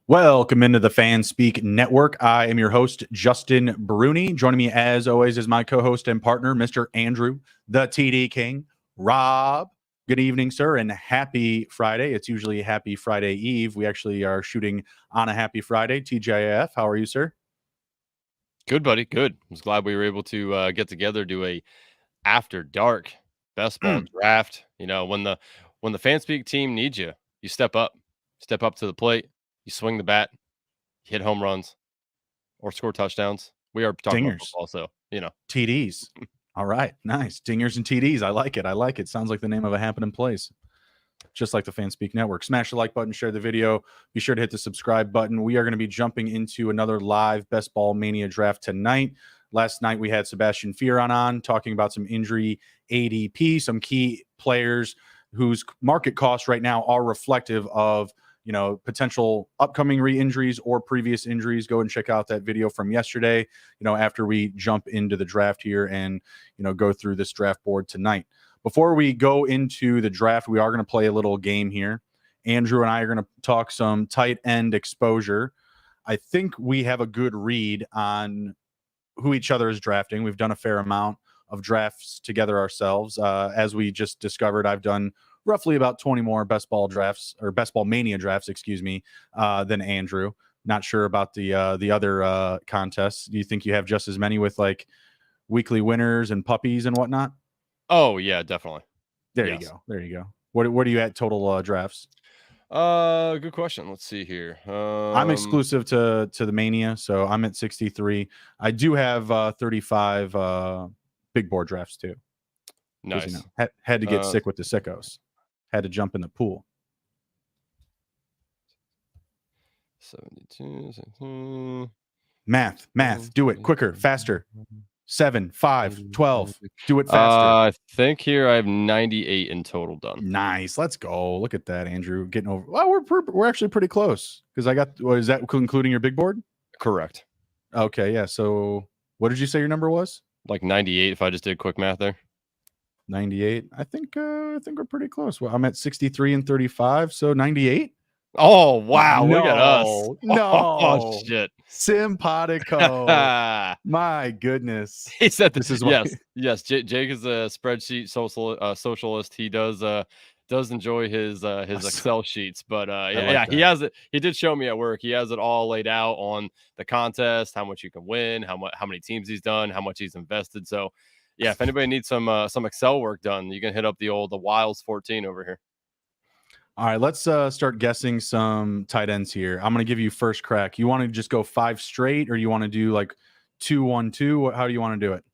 Welcome into the Fan Speak Network. I am your host, Justin Bruni. Joining me, as always, is my co-host and partner, Mr. Andrew, the TD King, Rob. Good evening, sir, and happy Friday. It's usually Happy Friday Eve. We actually are shooting on a Happy Friday. TGIF, how are you, sir? Good, buddy. Good. I was glad we were able to get together, do a after dark best ball draft. You know, when the Fan Speak team needs you, you step up to the plate, you swing the bat, hit home runs, or score touchdowns. We are talking about Dingers, football, so TDs. All right, nice. Dingers and TDs. I like it. I like it. Sounds like the name of a happening place. Just like the Fan Speak Network. Smash the like button, share the video. Be sure to hit the subscribe button. We are going to be jumping into another live Best Ball Mania draft tonight. Last night we had Sebastian Fearon on talking about some injury ADP, some key players whose market costs right now are reflective of potential upcoming re-injuries or previous injuries. Go and check out that video from yesterday, after we jump into the draft here and go through this draft board tonight. Before we go into the draft, we are going to play a little game here. Andrew and I are going to talk some tight end exposure. I think we have a good read on who each other is drafting. We've done a fair amount of drafts together ourselves. As we just discovered, I've done roughly about 20 more best ball drafts, or best ball mania drafts, than Andrew. Not sure about the other contests. Do you think you have just as many with like weekly winners and puppies and whatnot? Oh yeah, definitely. There you go. There you go. What are you at total drafts? Good question. Let's see here. I'm exclusive to the Mania, so I'm at 63. I do have 35 big board drafts too. Nice. Had to get sick with the sickos. Had to jump in the pool. 72. Math. Do it quicker, faster. 7, 5, 12. Do it faster. I think here I have 98 in total done. Nice. Let's go. Look at that, Andrew. Getting over. Well, we're actually pretty close because I got. What is that including your big board? Correct. Okay, yeah. So, what did you say your number was? Like 98. If I just did quick math there. 98. I think we're pretty close. Well, I'm at 63 and 35, so 98. Oh wow! No, look at us. No, oh shit. Simpatico. My goodness. He said this is yes. Jake is a spreadsheet socialist. He does enjoy his Excel sheets, but he has it. He did show me at work. He has it all laid out on the contest, how much you can win, how many teams he's done, how much he's invested. So yeah, if anybody needs some Excel work done, you can hit up the Wiles 14 over here. All right, let's start guessing some tight ends here. I'm going to give you first crack. You want to just go 5 straight, or you want to do like 2, 1, 2? How do you want to do it?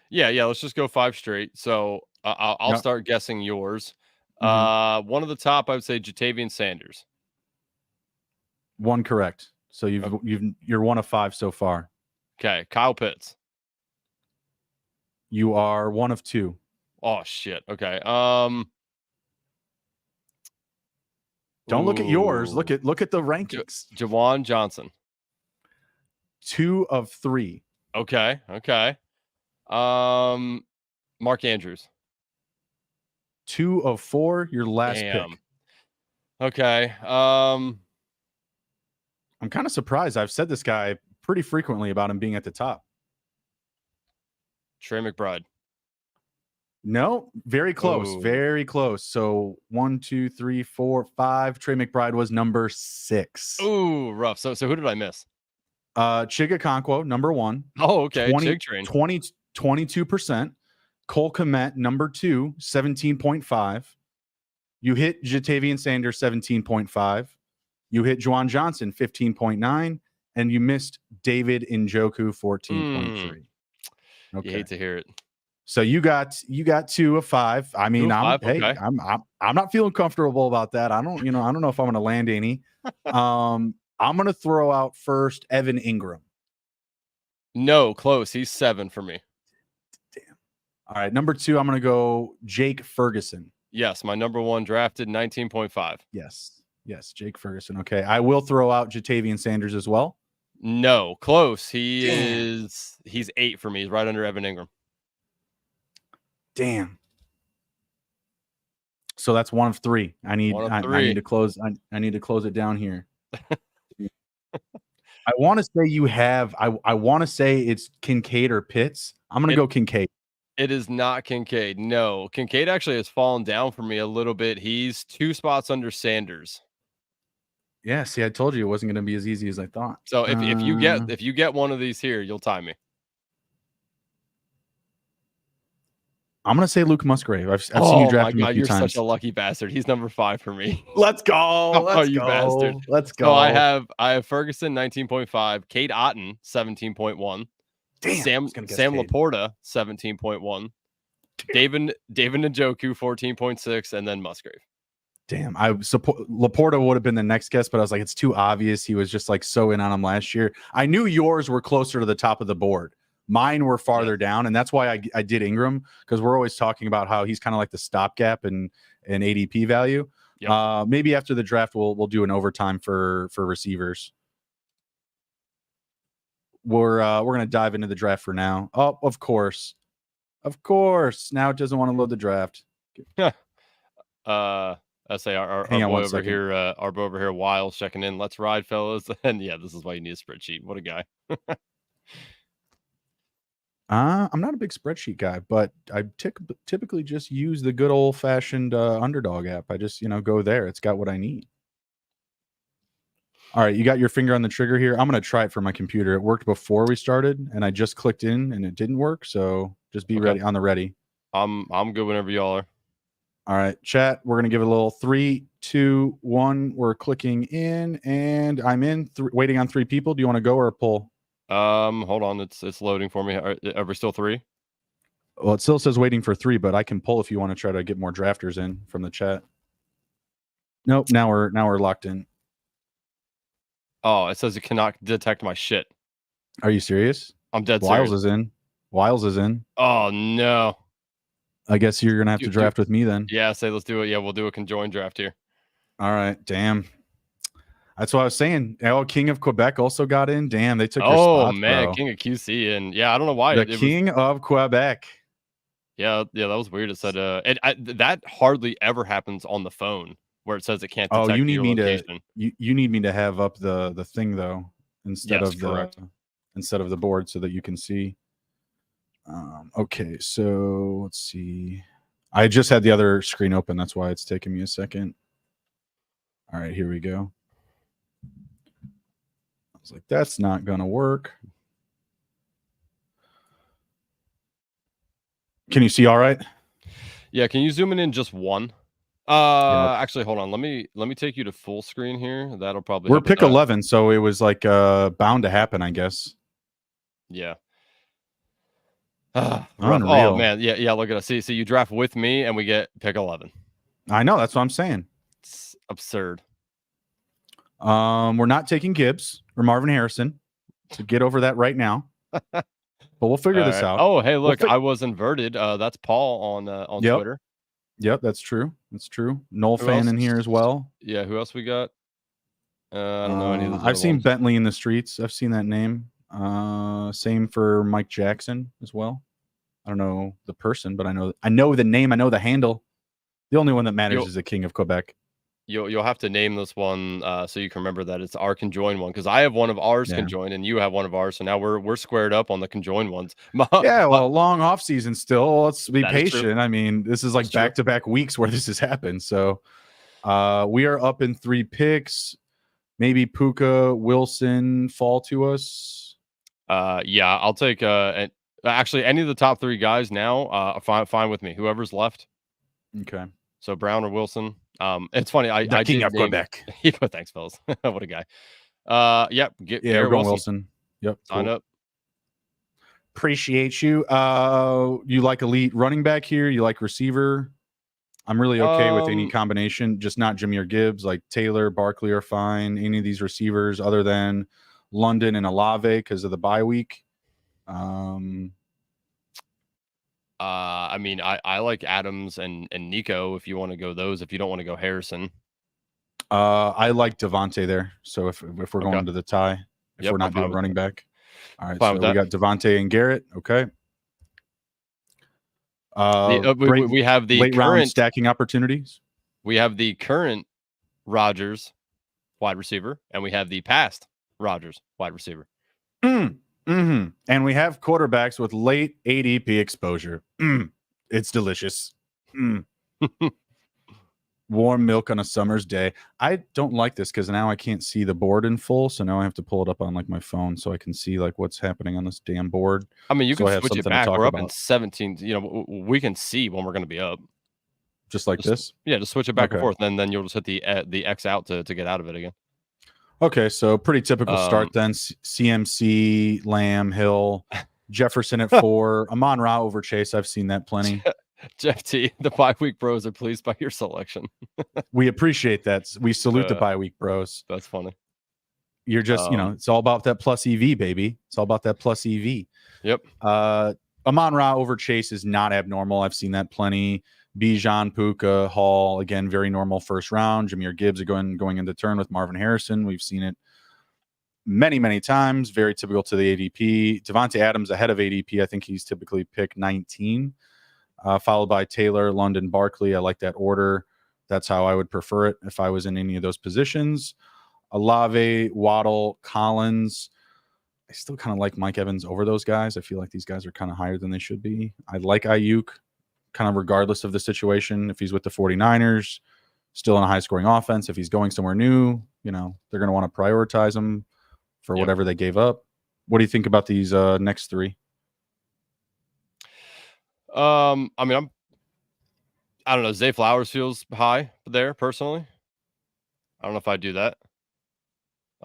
Yeah. Let's just go 5 straight. So I'll start guessing yours. One of the top, I would say Jatavian Sanders. 1 correct. So you're 1 of 5 so far. Okay, Kyle Pitts. You are 1 of 2. Oh shit. Okay. Don't look at yours. Look at the rankings. Jawan Johnson. 2 of 3. Okay. Mark Andrews. 2 of 4. Your last pick. Okay. I'm kind of surprised. I've said this guy pretty frequently about him being at the top. Trey McBride. No, very close. Very close. So 1, 2, 3, 4, 5. Trey McBride was number 6. Ooh, rough. So who did I miss? Chiga Okonkwo, number 1. Oh, okay. 22%. Cole Kmet, number 2, 17.5. You hit Jatavian Sanders, 17.5. You hit Juwan Johnson, 15.9. And you missed David Njoku, 14.3. Okay. You hate to hear it. So you got 2 of 5. I mean, I'm not feeling comfortable about that. I don't know if I'm going to land any. I'm going to throw out first Evan Ingram. No, close. He's 7 for me. Damn. All right, number 2, I'm going to go Jake Ferguson. Yes, my number 1 drafted 19.5. Yes, Jake Ferguson. Okay, I will throw out Jatavian Sanders as well. No, close. He's 8 for me. He's right under Evan Ingram. Damn. So that's 1 of 3. I need to close. I need to close it down here. I want to say you have. I want to say it's Kincaid or Pitts. I'm gonna go Kincaid. It is not Kincaid. No, Kincaid actually has fallen down for me a little bit. He's 2 spots under Sanders. Yeah, see, I told you it wasn't going to be as easy as I thought. So if you get one of these here, you'll tie me. I'm going to say Luke Musgrave. I've seen you draft him a few you're times. Such a lucky bastard. He's number 5 for me. Let's go. Let's you go. bastard. Let's go. So I have Ferguson 19.5, Cade Otton 17.1, Damn, Sam Laporta 17.1, David Njoku 14.6, and then Musgrave. Damn, I support Laporta would have been the next guess, but I was like, it's too obvious. He was just like so in on him last year. I knew yours were closer to the top of the board. Mine were farther down, and that's why I did Ingram, because we're always talking about how he's kind of like the stopgap in ADP value. Yep. Maybe after the draft we'll do an overtime for receivers. We're gonna dive into the draft for now. Oh, of course. Now it doesn't want to load the draft. I say our boy over here, Wiles checking in. Let's ride, fellas. And yeah, this is why you need a spreadsheet. What a guy. I'm not a big spreadsheet guy, but I typically just use the good old fashioned Underdog app. I just, go there. It's got what I need. All right, you got your finger on the trigger here. I'm going to try it for my computer. It worked before we started, and I just clicked in, and it didn't work. So just be ready on the ready. I'm good whenever y'all are. All right, chat. We're going to give it a little 3, 2, 1. We're clicking in, and I'm in. Waiting on 3 people. Do you want to go or pull? Hold on. It's loading for me. Are we still 3? Well, it still says waiting for 3, but I can pull if you want to try to get more drafters in from the chat. Nope. Now we're locked in. Oh, it says it cannot detect my shit. Are you serious? I'm dead serious. Wiles is in. Oh no. I guess you're gonna have to draft with me then. Yeah, let's do it. Yeah, we'll do a conjoined draft here. All right. Damn. That's what I was saying. Oh, King of Quebec also got in. Damn, they took your spots, Oh man, bro. King of QC, and yeah, I don't know why. The King of Quebec. Yeah, that was weird. It said that hardly ever happens on the phone where it says it can't detect your location. You need me to have up the thing though instead of the board so that you can see. Okay, so let's see. I just had the other screen open. That's why it's taking me a second. All right, here we go. I was like, that's not gonna work. Can you see all right? Yeah, can you zoom in just one? Actually, hold on. Let me take you to full screen here. That'll probably we're pick 11, so it was like bound to happen, I guess. Yeah. Unreal. Oh man, yeah. Look at us. See, you draft with me, and we get pick 11. I know. That's what I'm saying. It's absurd. We're not taking Gibbs or Marvin Harrison. So get over that right now. But we'll figure this out. Oh, hey, look, I was inverted. That's Paul on Twitter. Yep, that's true. Noel fan in here as well. Yeah, who else we got? I don't know any of those. I've seen Bentley in the streets. I've seen that name. Same for Mike Jackson as well. I don't know the person, but I know the name. I know the handle. The only one that matters is the King of Quebec. You'll have to name this one so you can remember that it's our conjoined one, because I have one of ours conjoined and you have one of ours, so now we're squared up on the conjoined ones. Long off season still. Let's be patient. I mean, this is like back-to-back weeks where this has happened. So we are up in 3 picks. Maybe Puka, Wilson fall to us. Yeah, I'll take actually any of the top 3 guys now. Fine with me. Whoever's left. Okay. So Brown or Wilson. It's funny. I King of Quebec. Thanks, fellas. What a guy. Yep. We're going Wilson. Yep. Sign up. Appreciate you. You like elite running back here? You like receiver? I'm really okay with any combination, just not Jahmyr Gibbs. Like Taylor, Barkley are fine. Any of these receivers other than London and Olave because of the bye week. I mean, I like Adams and Nico if you want to go those. If you don't want to go Harrison, I like Devontae there. So if we're going to the tie, if we're not doing running back, all right. So we got Devontae and Garrett. Okay. We have the late round stacking opportunities. We have the current Rodgers wide receiver, and we have the past Rodgers, wide receiver. Mm-hmm. And we have quarterbacks with late ADP exposure. It's delicious. Warm milk on a summer's day. I don't like this because now I can't see the board in full. So now I have to pull it up on like my phone so I can see like what's happening on this damn board. I mean, you so can I have switch it something to back. talk We're up in about. 17. You know, we can see when we're going to be up. Just like this? Yeah, just switch it back and Okay. forth. And then you'll just hit the X out to get out of it again. Okay, so pretty typical start then. CMC, Lamb, Hill, Jefferson at 4. Amon-Ra over Chase. I've seen that plenty. Jeff T, the bye-week bros are pleased by your selection. We appreciate that. We salute the bye-week bros. That's funny. You're just, it's all about that plus EV, baby. It's all about that plus EV. Yep. Amon-Ra over Chase is not abnormal. I've seen that plenty. Bijan, Puka, Hall, again, very normal first round. Jahmyr Gibbs are going into turn with Marvin Harrison. We've seen it many, many times. Very typical to the ADP. Devontae Adams ahead of ADP. I think he's typically pick 19, followed by Taylor, London, Barkley. I like that order. That's how I would prefer it if I was in any of those positions. Olave, Waddle, Collins. I still kind of like Mike Evans over those guys. I feel like these guys are kind of higher than they should be. I like Ayuk, kind of regardless of the situation. If he's with the 49ers, still in a high-scoring offense. If he's going somewhere new, they're going to want to prioritize him for whatever they gave up. What do you think about these next 3? I mean, I don't know. Zay Flowers feels high there, personally. I don't know if I'd do that.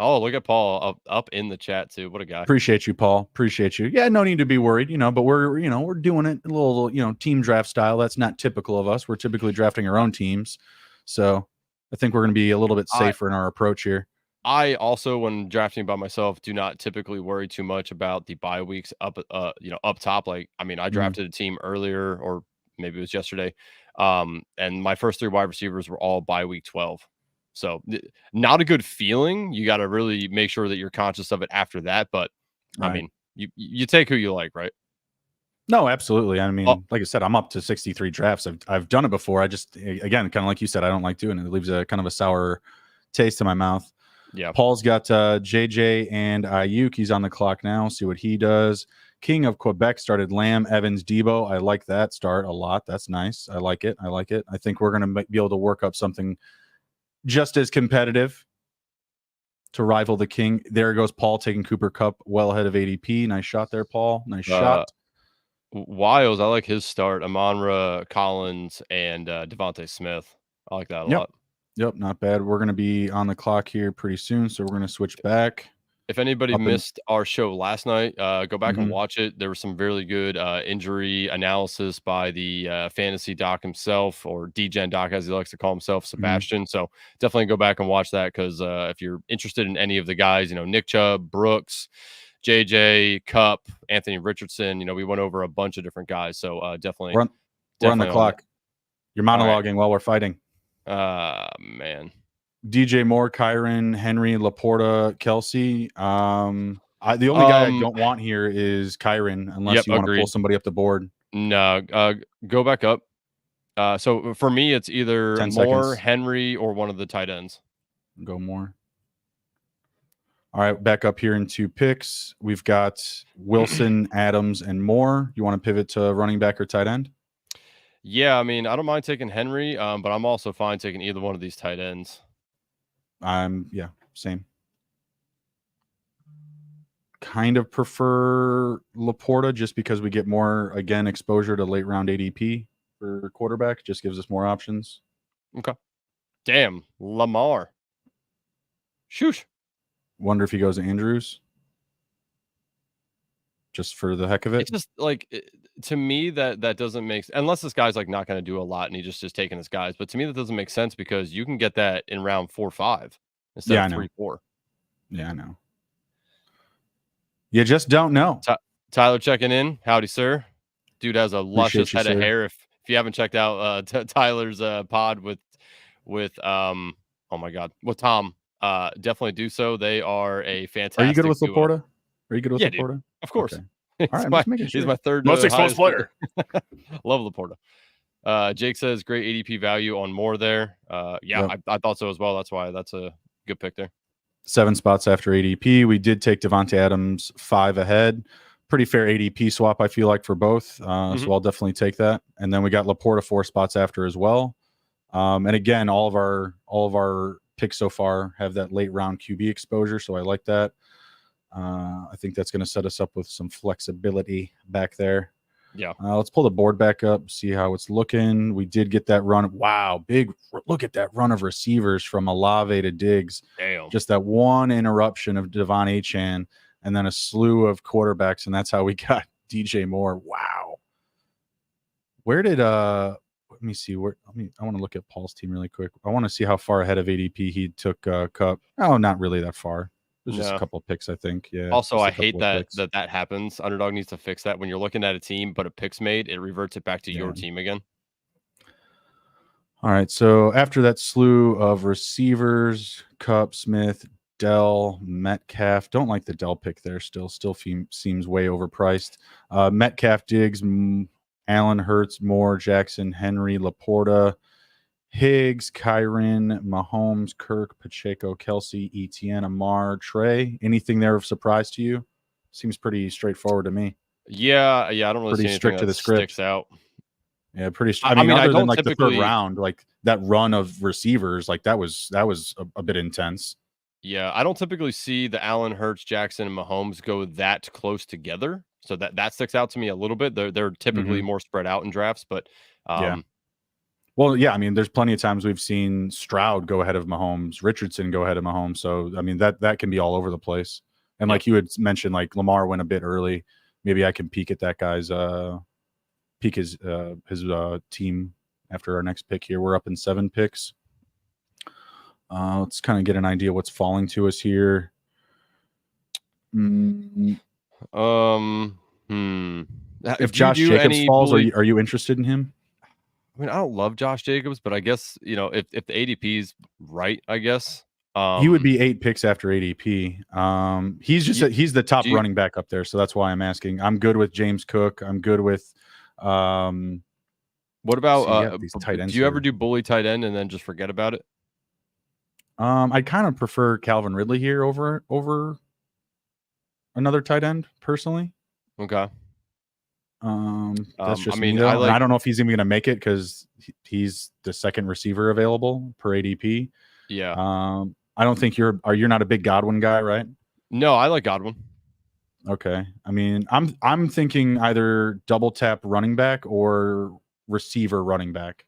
Oh, look at Paul up in the chat too. What a guy. Appreciate you, Paul. Appreciate you. Yeah, no need to be worried, but we're doing it a little, team draft style. That's not typical of us. We're typically drafting our own teams. So I think we're going to be a little bit safer in our approach here. I also, when drafting by myself, do not typically worry too much about the bye weeks up top. Like, I mean, I drafted a team earlier, or maybe it was yesterday. And my first 3 wide receivers were all bye week 12. So not a good feeling. You got to really make sure that you're conscious of it after that. But right. I mean, you take who you like, right? No, absolutely. I mean, like I said, I'm up to 63 drafts. I've done it before. I just, again, kind of like you said, I don't like doing it. It leaves a kind of a sour taste in my mouth. Yeah. Paul's got JJ and Ayuk. He's on the clock now. See what he does. King of Quebec started Lamb, Evans, Debo. I like that start a lot. That's nice. I like it. I think we're going to be able to work up something just as competitive to rival the King. There goes Paul taking Cooper Kupp well ahead of ADP. Nice shot there, Paul. Nice shot. Wiles, I like his start. Amon-Ra, Collins, and Devontae Smith. I like that a lot. Yep, not bad. We're going to be on the clock here pretty soon, so we're going to switch back. If anybody missed our show last night, go back and watch it. There was some really good injury analysis by the fantasy doc himself, or DGen doc, as he likes to call himself, Sebastian. So definitely go back and watch that, because if you're interested in any of the guys, Nick Chubb, Brooks, JJ, Kupp, Anthony Richardson, we went over a bunch of different guys. So definitely. We're on the clock. You're monologuing while we're fighting. Man. DJ Moore, Kyron, Henry, Laporta, Kelsey. The only guy I don't want here is Kyron, unless you want to pull somebody up the board. No, go back up. So for me, it's either Moore, Henry, or one of the tight ends. Go Moore. All right, back up here in 2 picks. We've got Wilson, Adams, and Moore. You want to pivot to running back or tight end? Yeah, I mean, I don't mind taking Henry, but I'm also fine taking either one of these tight ends. Yeah, same. Kind of prefer Laporta just because we get more, again, exposure to late round ADP for quarterback. Just gives us more options. Okay. Damn, Lamar. Shoosh. Wonder if he goes to Andrews. Just for the heck of it. It's just like, to me, that doesn't make sense, unless this guy's like not going to do a lot and he's just taking his guys. But to me, that doesn't make sense, because you can get that in round 4 or 5 instead of 3, 4. Yeah, I know. You just don't know. Tyler checking in. Howdy, sir. Dude has a luscious head of hair. If you haven't checked out Tyler's pod with oh my God, with Tom, definitely do so. They are a fantastic. Are you good with Laporta? Are you good with Laporta? Dude, of course. Okay. All right, he's my third most exposed player. Love Laporta. Jake says great ADP value on Moore there. I thought so as well. That's why that's a good pick there. 7 spots after ADP. We did take Devontae Adams 5 ahead. Pretty fair ADP swap, I feel like, for both. So I'll definitely take that. And then we got Laporta 4 spots after as well. And again, all of our picks so far have that late round QB exposure, so I like that. I think that's going to set us up with some flexibility back there. Yeah. Let's pull the board back up, see how it's looking. We did get that run. Wow, big look at that run of receivers from Olave to Diggs. Damn. Just that one interruption of Devon Achane, and then a slew of quarterbacks, and that's how we got DJ Moore. Wow. Where did let me see where I want to look at Paul's team really quick. I want to see how far ahead of ADP he took Cup. Oh, not really that far. There's just a couple of picks, I think. Yeah. Also, I hate that happens. Underdog needs to fix that. When you're looking at a team, but a pick's made, it reverts it back to your team again. All right. So after that slew of receivers, Cup, Smith, Dell, Metcalf. Don't like the Dell pick there. Still seems way overpriced. Metcalf, Diggs, Allen, Hurts, Moore, Jackson, Henry, Laporta, Higgs, Kyren, Mahomes, Kirk, Pacheco, Kelsey, Etienne, Amar, Trey. Anything there of surprise to you? Seems pretty straightforward to me. Yeah. I don't really pretty see strict to the script. Sticks out. Yeah, pretty. I mean, other than like the third round, like that run of receivers, like that was a bit intense. Yeah, I don't typically see the Allen, Hurts, Jackson, and Mahomes go that close together. So that sticks out to me a little bit. They're typically more spread out in drafts, but yeah. Well, yeah, I mean, there's plenty of times we've seen Stroud go ahead of Mahomes, Richardson go ahead of Mahomes. So I mean that can be all over the place. And like you had mentioned, like Lamar went a bit early. Maybe I can peek at that guy's his team after our next pick here. We're up in 7 picks. Let's kind of get an idea what's falling to us here. If Josh Jacobs falls, are you interested in him? I mean, I don't love Josh Jacobs, but I guess, if the ADP is right, I guess. He would be 8 picks after ADP. He's the top running back up there, so that's why I'm asking. I'm good with James Cook. I'm good with what about these tight ends? Do you ever do bully tight end and then just forget about it? I kind of prefer Calvin Ridley here over another tight end personally. Okay. That's just me. I don't know if he's even going to make it because he's the second receiver available per ADP. Yeah. I don't think you're not a big Godwin guy, right? No, I like Godwin. Okay. I mean, I'm thinking either double tap running back or receiver running back.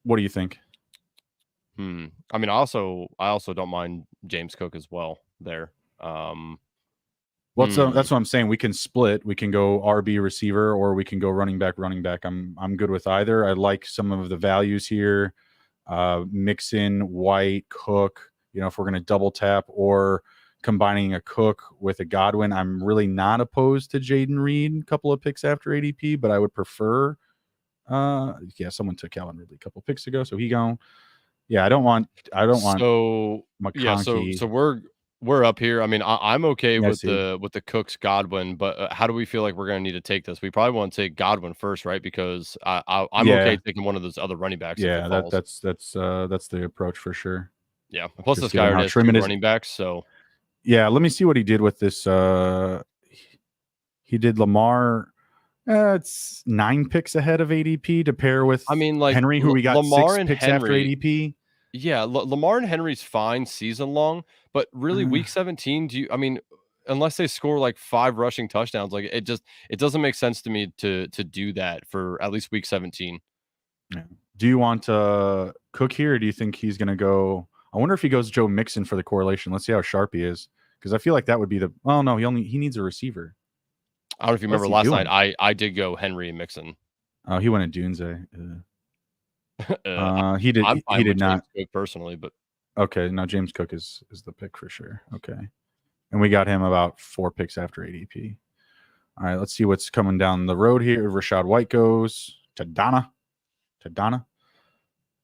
What do you think? I mean, I also don't mind James Cook as well there. That's what I'm saying. We can split. We can go RB receiver or we can go running back. I'm good with either. I like some of the values here. Mixon, White, Cook. If we're going to double tap or combining a Cook with a Godwin, I'm really not opposed to Jaden Reed. A couple of picks after ADP, but I would prefer. Someone took Calvin Ridley a couple of picks ago, so he gone. Yeah, I don't want. So McConkey. Yeah, so we're up here. I mean, I'm okay with the Cooks Godwin, but how do we feel like we're going to need to take this? We probably want to take Godwin first, right? Because I'm okay taking one of those other running backs. Yeah, that's the approach for sure. Yeah, plus this guy has 2 running backs. So yeah, let me see what he did with this. He did Lamar. It's 9 picks ahead of ADP to pair with. I mean, like Henry, who we got Lamar 6 picks after ADP. Yeah, Lamar and Henry's fine season long, but really week 17, unless they score like 5 rushing touchdowns, like it doesn't make sense to me to do that for at least week 17. Yeah. Do you want Cook here, or do you think he's going to go? I wonder if he goes Joe Mixon for the correlation. Let's see how sharp he is, because I feel like that would be he needs a receiver. I don't know if you remember last night. I did go Henry and Mixon. Oh, he went in Dunze. He did. He did not James Cook personally, but okay. No, James Cook is the pick for sure. Okay, and we got him about 4 picks after ADP. All right, let's see what's coming down the road here. Rashad White goes to Donna.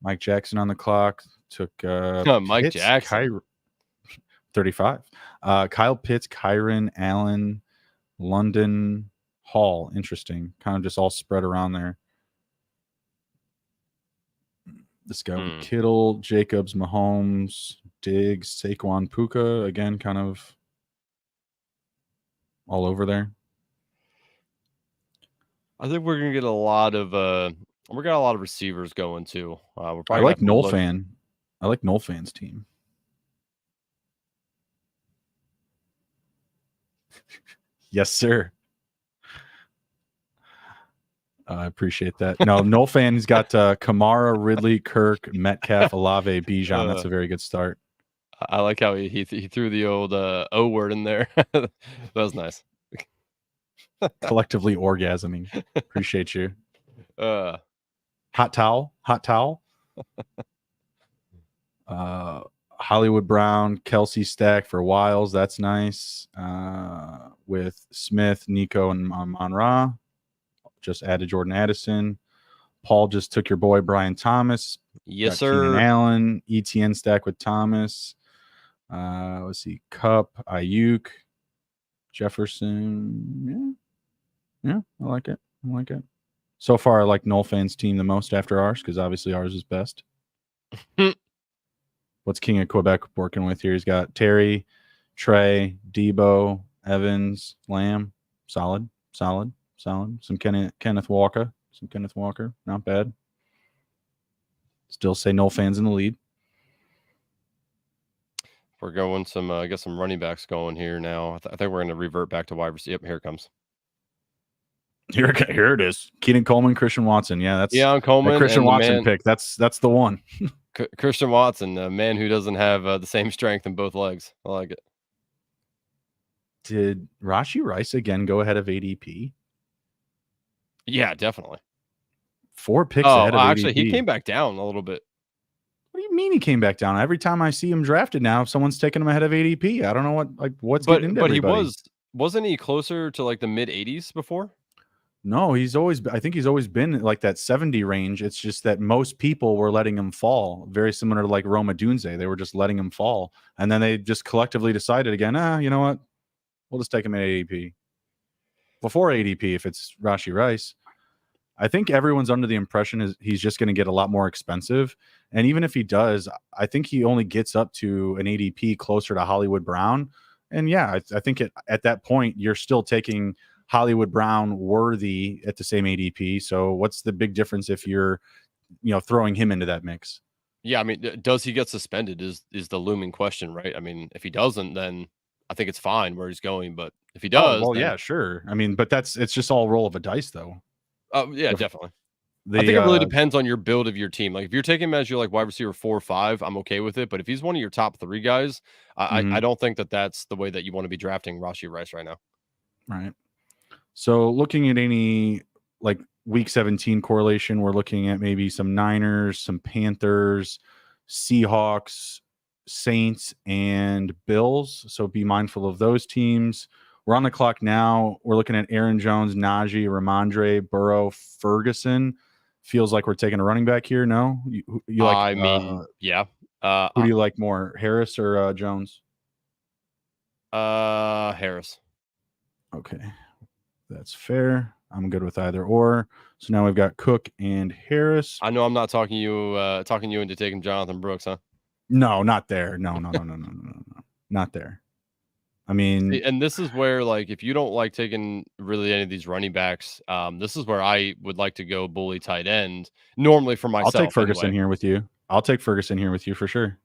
Mike Jackson on the clock took Mike Pitts, Jackson 35. Kyle Pitts, Kyren, Allen, London, Hall. Interesting. Kind of just all spread around there. This guy with Kittle, Jacobs, Mahomes, Diggs, Saquon, Puka. Again, kind of all over there. I think we're gonna get a lot of we got a lot of receivers going too. We're I probably like Nolfan. I like Nolfan's team. Yes, sir. I appreciate that. No, Nolfan's got Kamara, Ridley, Kirk, Metcalf, Olave, Bijan. That's a very good start. I like how he threw the old O word in there. That was nice. Collectively orgasming. Appreciate you. Hot towel. Hollywood Brown, Kelsey stack for Wiles. That's nice. With Smith, Nico, and Monra. Just added Jordan Addison. Paul just took your boy Brian Thomas. Yes, sir. Keenan Allen, ETN stack with Thomas. Let's see. Cup, Ayuk, Jefferson. Yeah, I like it. So far, I like Nolfan's team the most after ours because obviously ours is best. What's King of Quebec working with here? He's got Terry, Trey, Debo, Evans, Lamb. Solid. Some Kenneth Walker. Not bad. Still say Nolfan's in the lead. We're going get some running backs going here now. I think we're going to revert back to wide receiver. Yep, here it comes. Here it is. Keenan Coleman, Christian Watson. Yeah, that's Coleman. Christian Watson pick. That's the one. Christian Watson, a man who doesn't have the same strength in both legs. I like it. Did Rashee Rice again go ahead of ADP? Yeah, definitely. 4 picks ahead of actually, ADP. He came back down a little bit. What do you mean he came back down? Every time I see him drafted now, someoning taking him ahead of ADP. I don't know what's getting into everybody. Wasn't he closer to like the mid 80s before? No, I think he's always been like that 70 range. It's just that most people were letting him fall, very similar to like Roma Dunze. They were just letting him fall. And then they just collectively decided again, you know what? We'll just take him at ADP. Before ADP, if it's Rashee Rice. I think everyone's under the impression he's just going to get a lot more expensive. And even if he does, I think he only gets up to an ADP closer to Hollywood Brown. And yeah, I think at that point, you're still taking Hollywood Brown worthy at the same ADP. So what's the big difference if you're, throwing him into that mix? Yeah, I mean, does he get suspended is the looming question, right? I mean, if he doesn't, then I think it's fine where he's going. But if he does, yeah, sure. I mean, but it's just all roll of a dice, though. Yeah, definitely. I think it really depends on your build of your team. Like if you're taking him as your like wide receiver 4 or 5, I'm okay with it. But if he's one of your top 3 guys, I don't think that's the way that you want to be drafting Rashee Rice right now. Right. So looking at any like week 17 correlation, we're looking at maybe some Niners, some Panthers, Seahawks, Saints, and Bills. So be mindful of those teams. We're on the clock now. We're looking at Aaron Jones, Najee, Ramondre, Burrow, Ferguson. Feels like we're taking a running back here. No, you like? Yeah. Who do you like more, Harris or Jones? Harris. Okay, that's fair. I'm good with either or. So now we've got Cook and Harris. I know I'm not talking you into taking Jonathan Brooks, huh? No, not there. No, not there. I mean, and this is where, like, if you don't like taking really any of these running backs, this is where I would like to go bully tight end. Normally for myself, I'll take Ferguson here with you. I'll take Ferguson here with you for sure.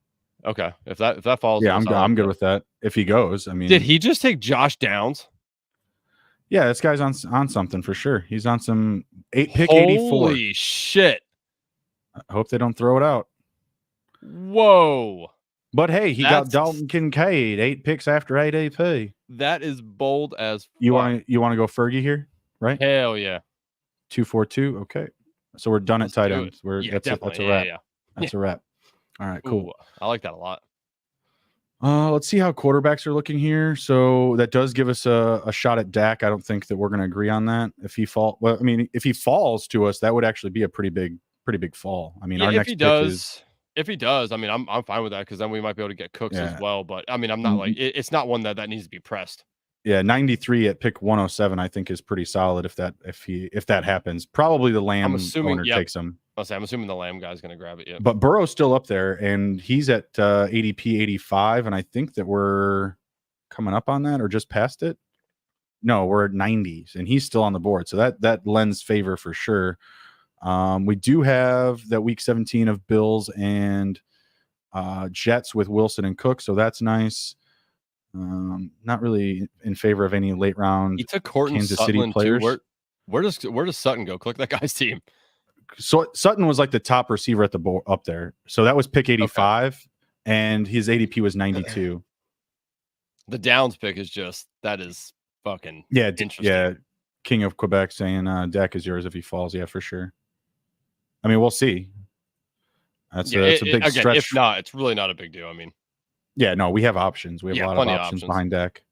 Okay, if that falls, yeah, I'm good with that. If he goes, I mean, did he just take Josh Downs? Yeah, this guy's on something for sure. He's on some 8-pick 84. Holy shit! I hope they don't throw it out. Whoa. But hey, he got Dalton Kincaid, 8 picks after 8 AP. That is bold as fuck. You want to go Fergie here, right? Hell yeah. 2-4-2. Okay, so we're done at tight ends. That's a wrap. Yeah. That's a wrap. All right, cool. Ooh, I like that a lot. Let's see how quarterbacks are looking here. So that does give us a shot at Dak. I don't think that we're going to agree on that. If he falls to us, that would actually be a pretty big fall. I mean, our next pick is. If he does, I mean, I'm fine with that because then we might be able to get Cooks as well. But I mean, I'm not like it's not one that needs to be pressed. Yeah, 93 at pick 107, I think is pretty solid if that happens. Probably the Lamb owner takes him. I'm assuming the Lamb guy's going to grab it. Yeah, but Burrow's still up there, and he's at ADP 85, and I think that we're coming up on that or just past it. No, we're at 90s, and he's still on the board, so that lends favor for sure. We do have that week 17 of Bills and Jets with Wilson and Cook, so that's nice. Not really in favor of any late round. He took Kansas City players. Too. Where does Sutton go? Click that guy's team. So Sutton was like the top receiver at the board up there. So that was pick 85, and his ADP was 92. The Downs pick is fucking interesting. Yeah. King of Quebec saying Dak is yours if he falls. Yeah, for sure. I mean, we'll see. That's a big stretch. If not, it's really not a big deal. I mean, yeah, no, we have options. We have a lot of options behind Dak.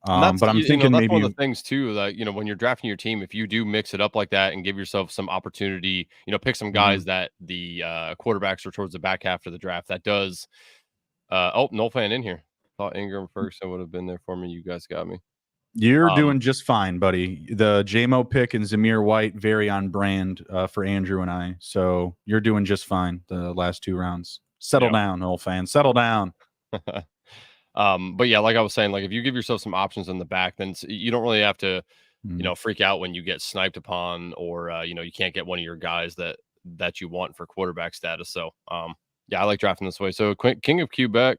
But I'm thinking that's maybe one of the things too, that when you're drafting your team, if you do mix it up like that and give yourself some opportunity, pick some guys that the quarterbacks are towards the back half of the draft. That does. No fan in here. Thought Ingram Ferguson would have been there for me. You guys got me. You're doing just fine, buddy. The JMO pick and Zamir White very on brand for Andrew and I. So you're doing just fine the last 2 rounds. Settle down, old fan. Settle down. But yeah, like I was saying, like if you give yourself some options in the back, then you don't really have to, freak out when you get sniped upon or you can't get one of your guys that you want for quarterback status. So I like drafting this way. So King of Quebec,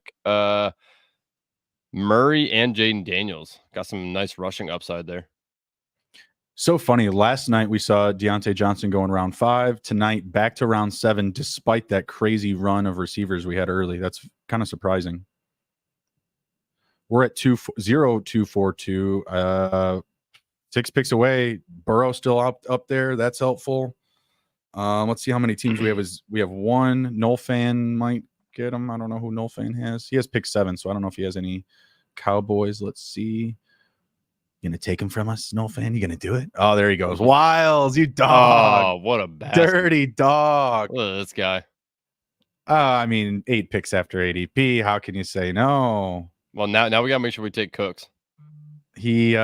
Murray and Jaden Daniels got some nice rushing upside there. So funny. Last night we saw Deontay Johnson going round 5. Tonight back to round 7, despite that crazy run of receivers we had early. That's kind of surprising. We're at 2-0-2-4-2. 6 picks away. Burrow still up there. That's helpful. Let's see how many teams we have. We have 1. Noel Fan might get him. I don't know who Noel Fan has. He has pick 7, so I don't know if he has any Cowboys. Let's see. You gonna take him from us, Noel Fan? You gonna do it? Oh, there he goes. Wiles, you dog. Oh, what a bastard. Dirty dog. Look at this guy. I mean, 8 picks after ADP. How can you say no? Well, now we gotta make sure we take Cooks. You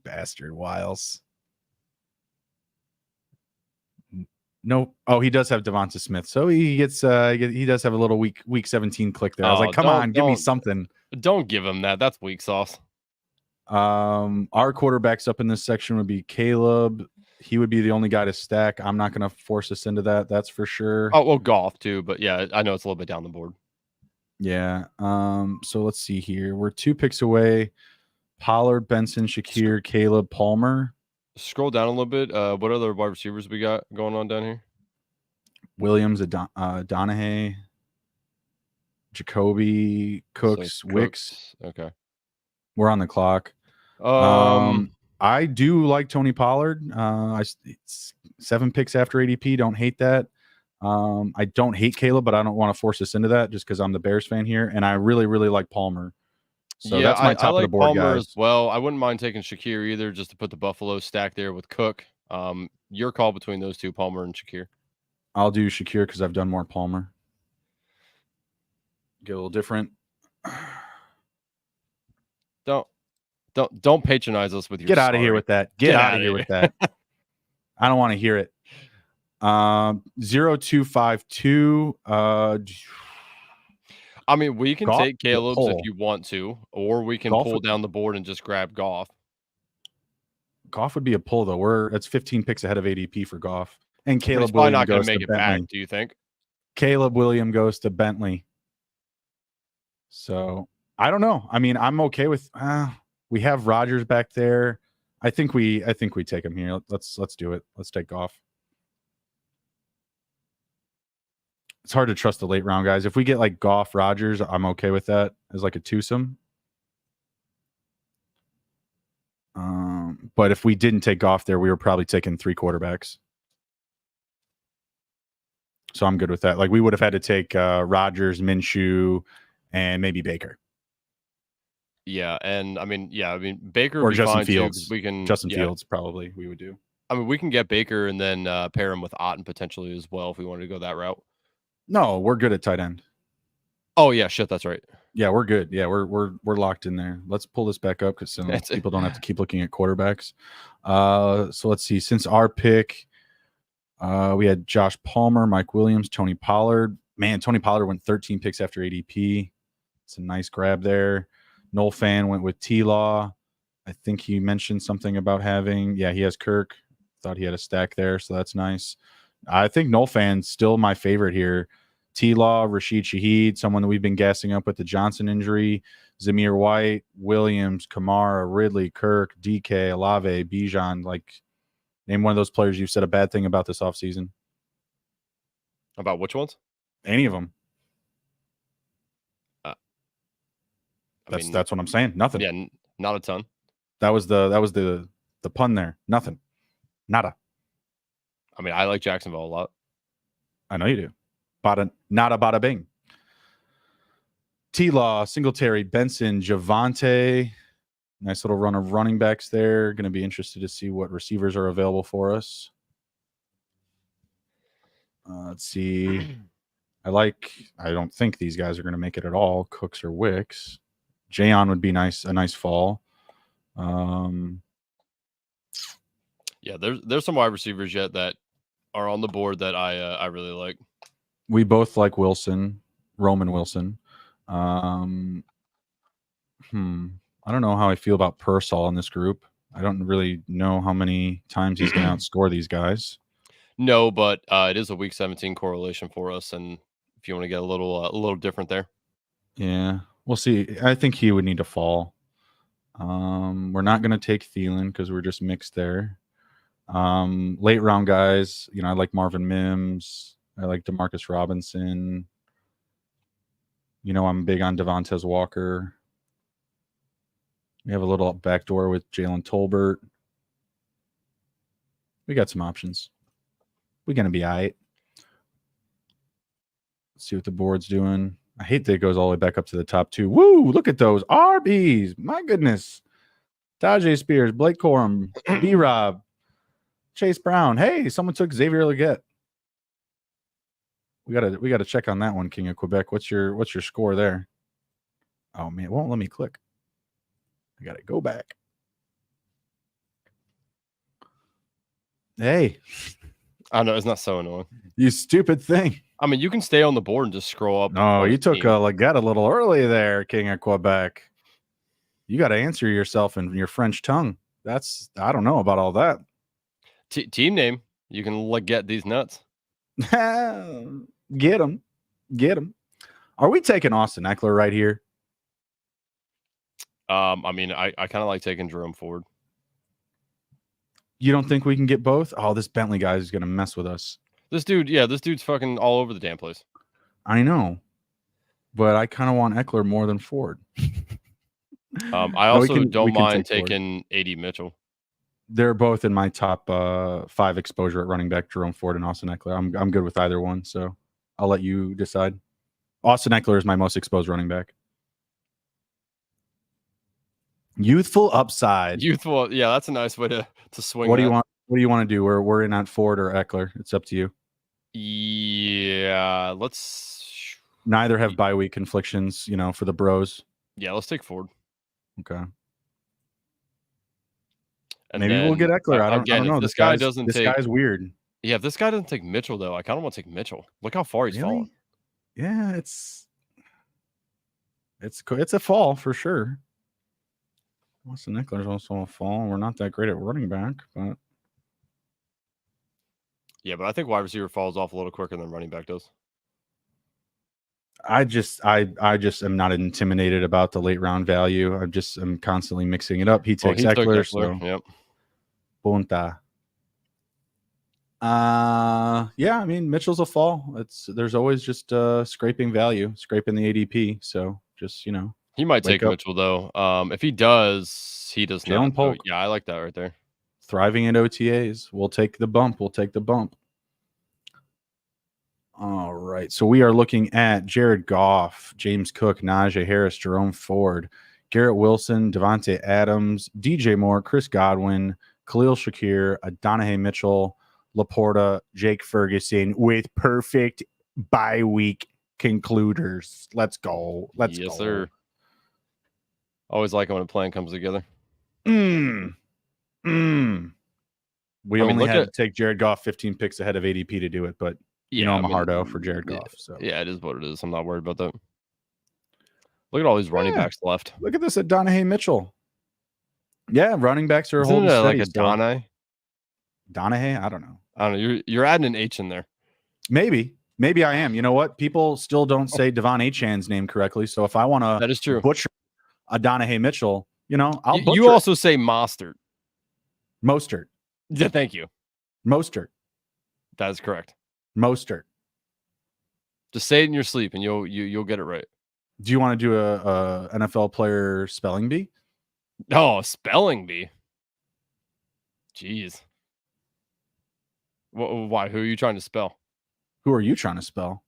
bastard, Wiles. No. Oh, he does have Devonta Smith, so he gets. He does have a little week 17 click there. I was like, come on, give me something. Don't give him that. That's weak sauce. Our quarterbacks up in this section would be Caleb. He would be the only guy to stack. I'm not going to force us into that. That's for sure. Oh, well, Goff too, but yeah, I know it's a little bit down the board. Yeah. So let's see here. We're 2 picks away. Pollard, Benson, Shakir, Caleb, Palmer. Scroll down a little bit. What other wide receivers we got going on down here? Williams, Donahue, Jacoby, Cooks, Wicks. Okay. We're on the clock. I do like Tony Pollard. It's 7 picks after ADP. Don't hate that. I don't hate Caleb, but I don't want to force us into that just because I'm the Bears fan here, and I really, really like Palmer. So that's my top of the board, Palmer guys. As well, I wouldn't mind taking Shakir either, just to put the Buffalo stack there with Cook. Your call between those two, Palmer and Shakir. I'll do Shakir because I've done more Palmer. Get a little different. Don't patronize us with your. Get out of here with that. Get out of here with that. I don't want to hear it. 0252. I mean, we can take Caleb's if you want to, or we can pull down the board and just grab Goff. Goff would be a pull though. That's 15 picks ahead of ADP for Goff, and Caleb probably not going to make it back. Do you think? Caleb Williams goes to Bentley. So I don't know. I mean, I'm okay with. We have Rodgers back there. I think we take him here. Let's do it. Let's take Goff. It's hard to trust the late round guys. If we get like Goff, Rodgers, I'm okay with that as like a twosome. But if we didn't take Goff there, we were probably taking 3 quarterbacks. So I'm good with that. Like we would have had to take Rodgers, Minshew, and maybe Baker. Yeah, and I mean Baker or Justin Fields. Justin Fields probably we would do. I mean, we can get Baker and then pair him with Otten potentially as well if we wanted to go that route. No, we're good at tight end. Oh yeah, shit, that's right. Yeah, we're good. Yeah, we're locked in there. Let's pull this back up because people don't have to keep looking at quarterbacks. So let's see. Since our pick, we had Josh Palmer, Mike Williams, Tony Pollard. Man, Tony Pollard went 13 picks after ADP. It's a nice grab there. Noel Fan went with T-Law. I think he mentioned something about having, he has Kirk. Thought he had a stack there, so that's nice. I think Noel Fan's still my favorite here. T-Law, Rashid Shaheed, someone that we've been gassing up with the Johnson injury, Zamir White, Williams, Kamara, Ridley, Kirk, DK, Olave, Bijan. Like, name one of those players you've said a bad thing about this offseason. About which ones? Any of them. That's what I'm saying. Nothing. Yeah, not a ton. That was the pun there. Nothing. Nada. I mean, I like Jacksonville a lot. I know you do. Nada bada bing. T-Law, Singletary, Benson, Javante. Nice little run of running backs there. Going to be interested to see what receivers are available for us. Let's see. I don't think these guys are going to make it at all. Cooks or Wicks. Jayon would be nice. A nice fall. Yeah, there's some wide receivers yet that are on the board that I really like. We both like Wilson, Roman Wilson. I don't know how I feel about Pearsall in this group. I don't really know how many times he's going to outscore these guys. No, but it is a week 17 correlation for us, and if you want to get a little different there. Yeah, we'll see. I think he would need to fall. We're not going to take Thielen because we're just mixed there. Late round guys, I like Marvin Mims. I like Demarcus Robinson. I'm big on Devontae Walker. We have a little backdoor with Jalen Tolbert. We got some options. We're going to be all right. Let's see what the board's doing. I hate that it goes all the way back up to the top two. Woo! Look at those RBs. My goodness. Tajay Spears, Blake Corum, B-Rob, Chase Brown. Hey, someone took Xavier Leggett. We gotta check on that one, King of Quebec. What's your score there? Oh man, it won't let me click. I gotta go back. Hey. I know, it's not so annoying. You stupid thing. I mean, you can stay on the board and just scroll up. No, you took Leggett a little early there, King of Quebec. You got to answer yourself in your French tongue. I don't know about all that. Team name. You can Leggett these nuts. Get him. Are we taking Austin Eckler right here? I mean, I kind of like taking Jerome Ford. You don't think we can get both? Oh, this Bentley guy is going to mess with us. This dude's fucking all over the damn place. I know, but I kind of want Eckler more than Ford. I also don't mind taking AD Mitchell. They're both in my top 5 exposure at running back, Jerome Ford and Austin Eckler. I'm good with either one, so I'll let you decide. Austin Eckler is my most exposed running back. Youthful upside. Yeah, that's a nice way to swing. What do you want? What do you want to do? We're in on Ford or Eckler. It's up to you. Yeah, let's. Neither have bye week conflictions, for the bros. Yeah, let's take Ford. Okay. And maybe we'll get Eckler. I don't know. This guy doesn't. This guy's weird. Yeah, if this guy doesn't take Mitchell though, I kind of want to take Mitchell. Look how far he's fallen. Yeah, it's a fall for sure. Austin Eckler's also a fall. We're not that great at running back, but yeah, but I think wide receiver falls off a little quicker than running back does. I just am not intimidated about the late round value. I'm constantly mixing it up. He takes Eckler, so yep. Punta. Yeah, I mean Mitchell's a fall. There's always just scraping value, scraping the ADP. So just he might take Mitchell though. If he does, he does not. Polk. Yeah, I like that right there. Thriving at OTAs. We'll take the bump. All right. So we are looking at Jared Goff, James Cook, Najee Harris, Jerome Ford, Garrett Wilson, Devontae Adams, DJ Moore, Chris Godwin, Khalil Shakir, Adonai Mitchell, Laporta, Jake Ferguson with perfect bye week concluders. Let's go. Let's go. Yes, sir. Always like it when a plan comes together. We only had to take Jared Goff 15 picks ahead of ADP to do it, but you know I'm a hardo for Jared Goff. So yeah, it is what it is. I'm not worried about that. Look at all these running backs left. Look at this at Donahue Mitchell. Yeah, running backs are holding steady. Like a Donahue? Donahue? I don't know. You're adding an H in there. Maybe I am. You know what? People still don't say Devon Achan's name correctly. So if I want to that is true. Butcher a Donahue Mitchell, you know, I'll butcher. You also say Mostert. Yeah, thank you. Mostert. That is correct. Mostert. Just say it in your sleep and you'll get it right. Do you want to do a NFL player spelling bee? Oh, spelling bee. Jeez. Why? Who are you trying to spell? Who are you trying to spell?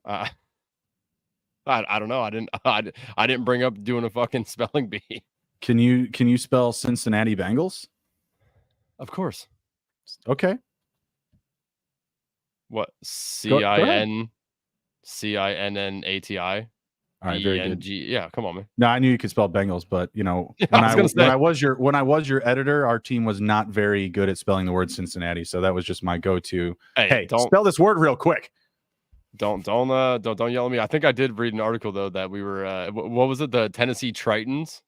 I don't know. I didn't bring up doing a fucking spelling bee. Can you spell Cincinnati Bengals? Of course. Okay. What? CINNATI? All right, very good. Yeah, come on, man. No, I knew you could spell Bengals, but you know, when I was your editor, our team was not very good at spelling the word Cincinnati, so that was just my go-to. Hey, spell this word real quick. Don't yell at me. I think I did read an article though that we were what was it? The Tennessee Tritons?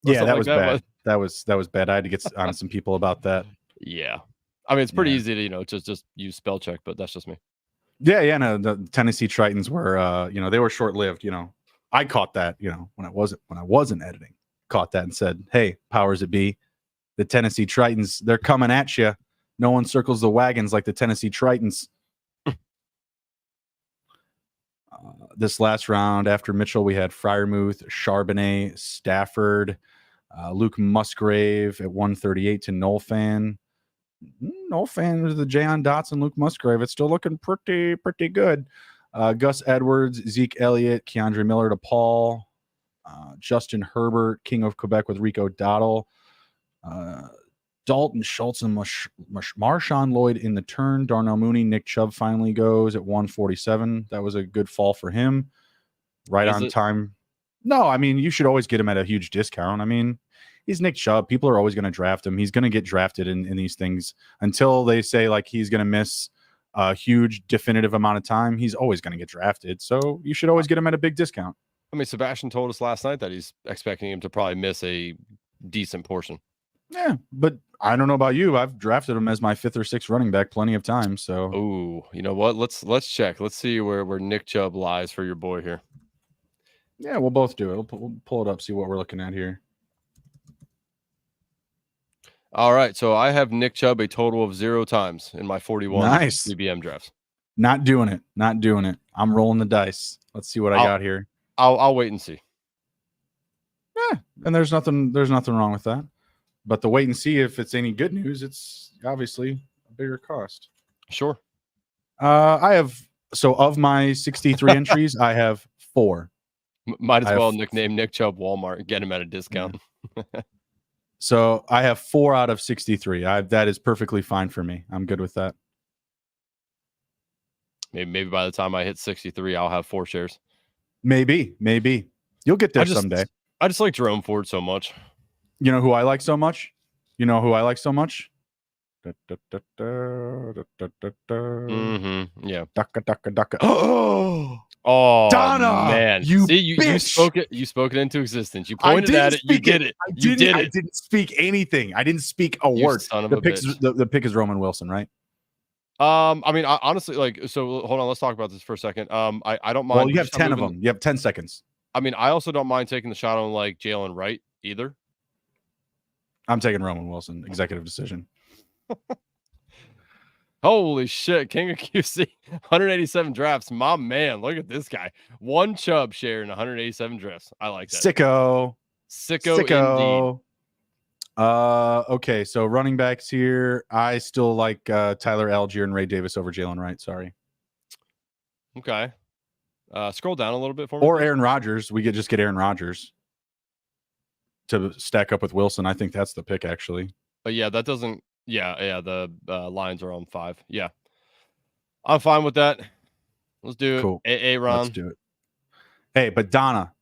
Yeah, that was bad. That was bad. I had to get on some people about that. Yeah, I mean it's pretty easy to just use spell check, but that's just me. Yeah. No, the Tennessee Tritons were they were short-lived. I caught that when I wasn't editing. Caught that and said, "Hey, powers that be, the Tennessee Tritons, they're coming at you. No one circles the wagons like the Tennessee Tritons." This last round after Mitchell, we had Freiermuth, Charbonnet, Stafford, Luke Musgrave at 138 to Nolfan. Nolfan with the Jayon Dotson, Luke Musgrave. It's still looking pretty good. Gus Edwards, Zeke Elliott, Keandre Miller to Paul, Justin Herbert, King of Quebec with Rico Dottle, Dalton Schultz and Marshawn Lloyd in the turn. Darnell Mooney, Nick Chubb finally goes at 147. That was a good fall for him. Right on time. No, I mean, you should always get him at a huge discount. I mean, he's Nick Chubb. People are always going to draft him. He's going to get drafted in these things until they say like he's going to miss a huge definitive amount of time. He's always going to get drafted. So you should always get him at a big discount. I mean, Sebastian told us last night that he's expecting him to probably miss a decent portion. Yeah, but I don't know about you. I've drafted him as my 5th or 6th running back plenty of times. So, oh, you know what? Let's check. Let's see where Nick Chubb lies for your boy here. Yeah, we'll both do it. We'll pull it up, see what we're looking at here. All right, so I have Nick Chubb a total of 0 times in my 41 BBM drafts. Not doing it. I'm rolling the dice. Let's see what I got here. I'll wait and see. Yeah, and there's nothing wrong with that. But the wait and see if it's any good news, it's obviously a bigger cost. Sure. Of my 63 entries, I have 4. Might as well nickname Nick Chubb Walmart and get him at a discount. Yeah. So I have 4 out of 63. That is perfectly fine for me. I'm good with that. Maybe by the time I hit 63, I'll have 4 shares. Maybe. You'll get there someday. I just like Jerome Ford so much. You know who I like so much? Yeah. Oh, Donna, man. You spoke it into existence. You pointed at it. You did it. I didn't speak anything. I didn't speak a word. The pick is Roman Wilson, right? I mean, honestly, so hold on. Let's talk about this for a second. I don't mind. Well, you have 10 of them. You have 10 seconds. I mean, I also don't mind taking the shot on Jalen Wright either. I'm taking Roman Wilson. Executive decision. Holy shit. King of QC, 187 drafts. My man, look at this guy. 1 Chubb share in 187 drafts. I like that. Sicko indeed. Okay, so running backs here. I still like Tyler Algier and Ray Davis over Jalen Wright. Sorry. Okay. Scroll down a little bit for me. Or Aaron Rodgers. We could just get Aaron Rodgers to stack up with Wilson. I think that's the pick, actually. But yeah, that doesn't. Yeah. The Lions are on 5. Yeah, I'm fine with that. Let's do it. Cool. Ron. Let's do it. Hey, but Donna,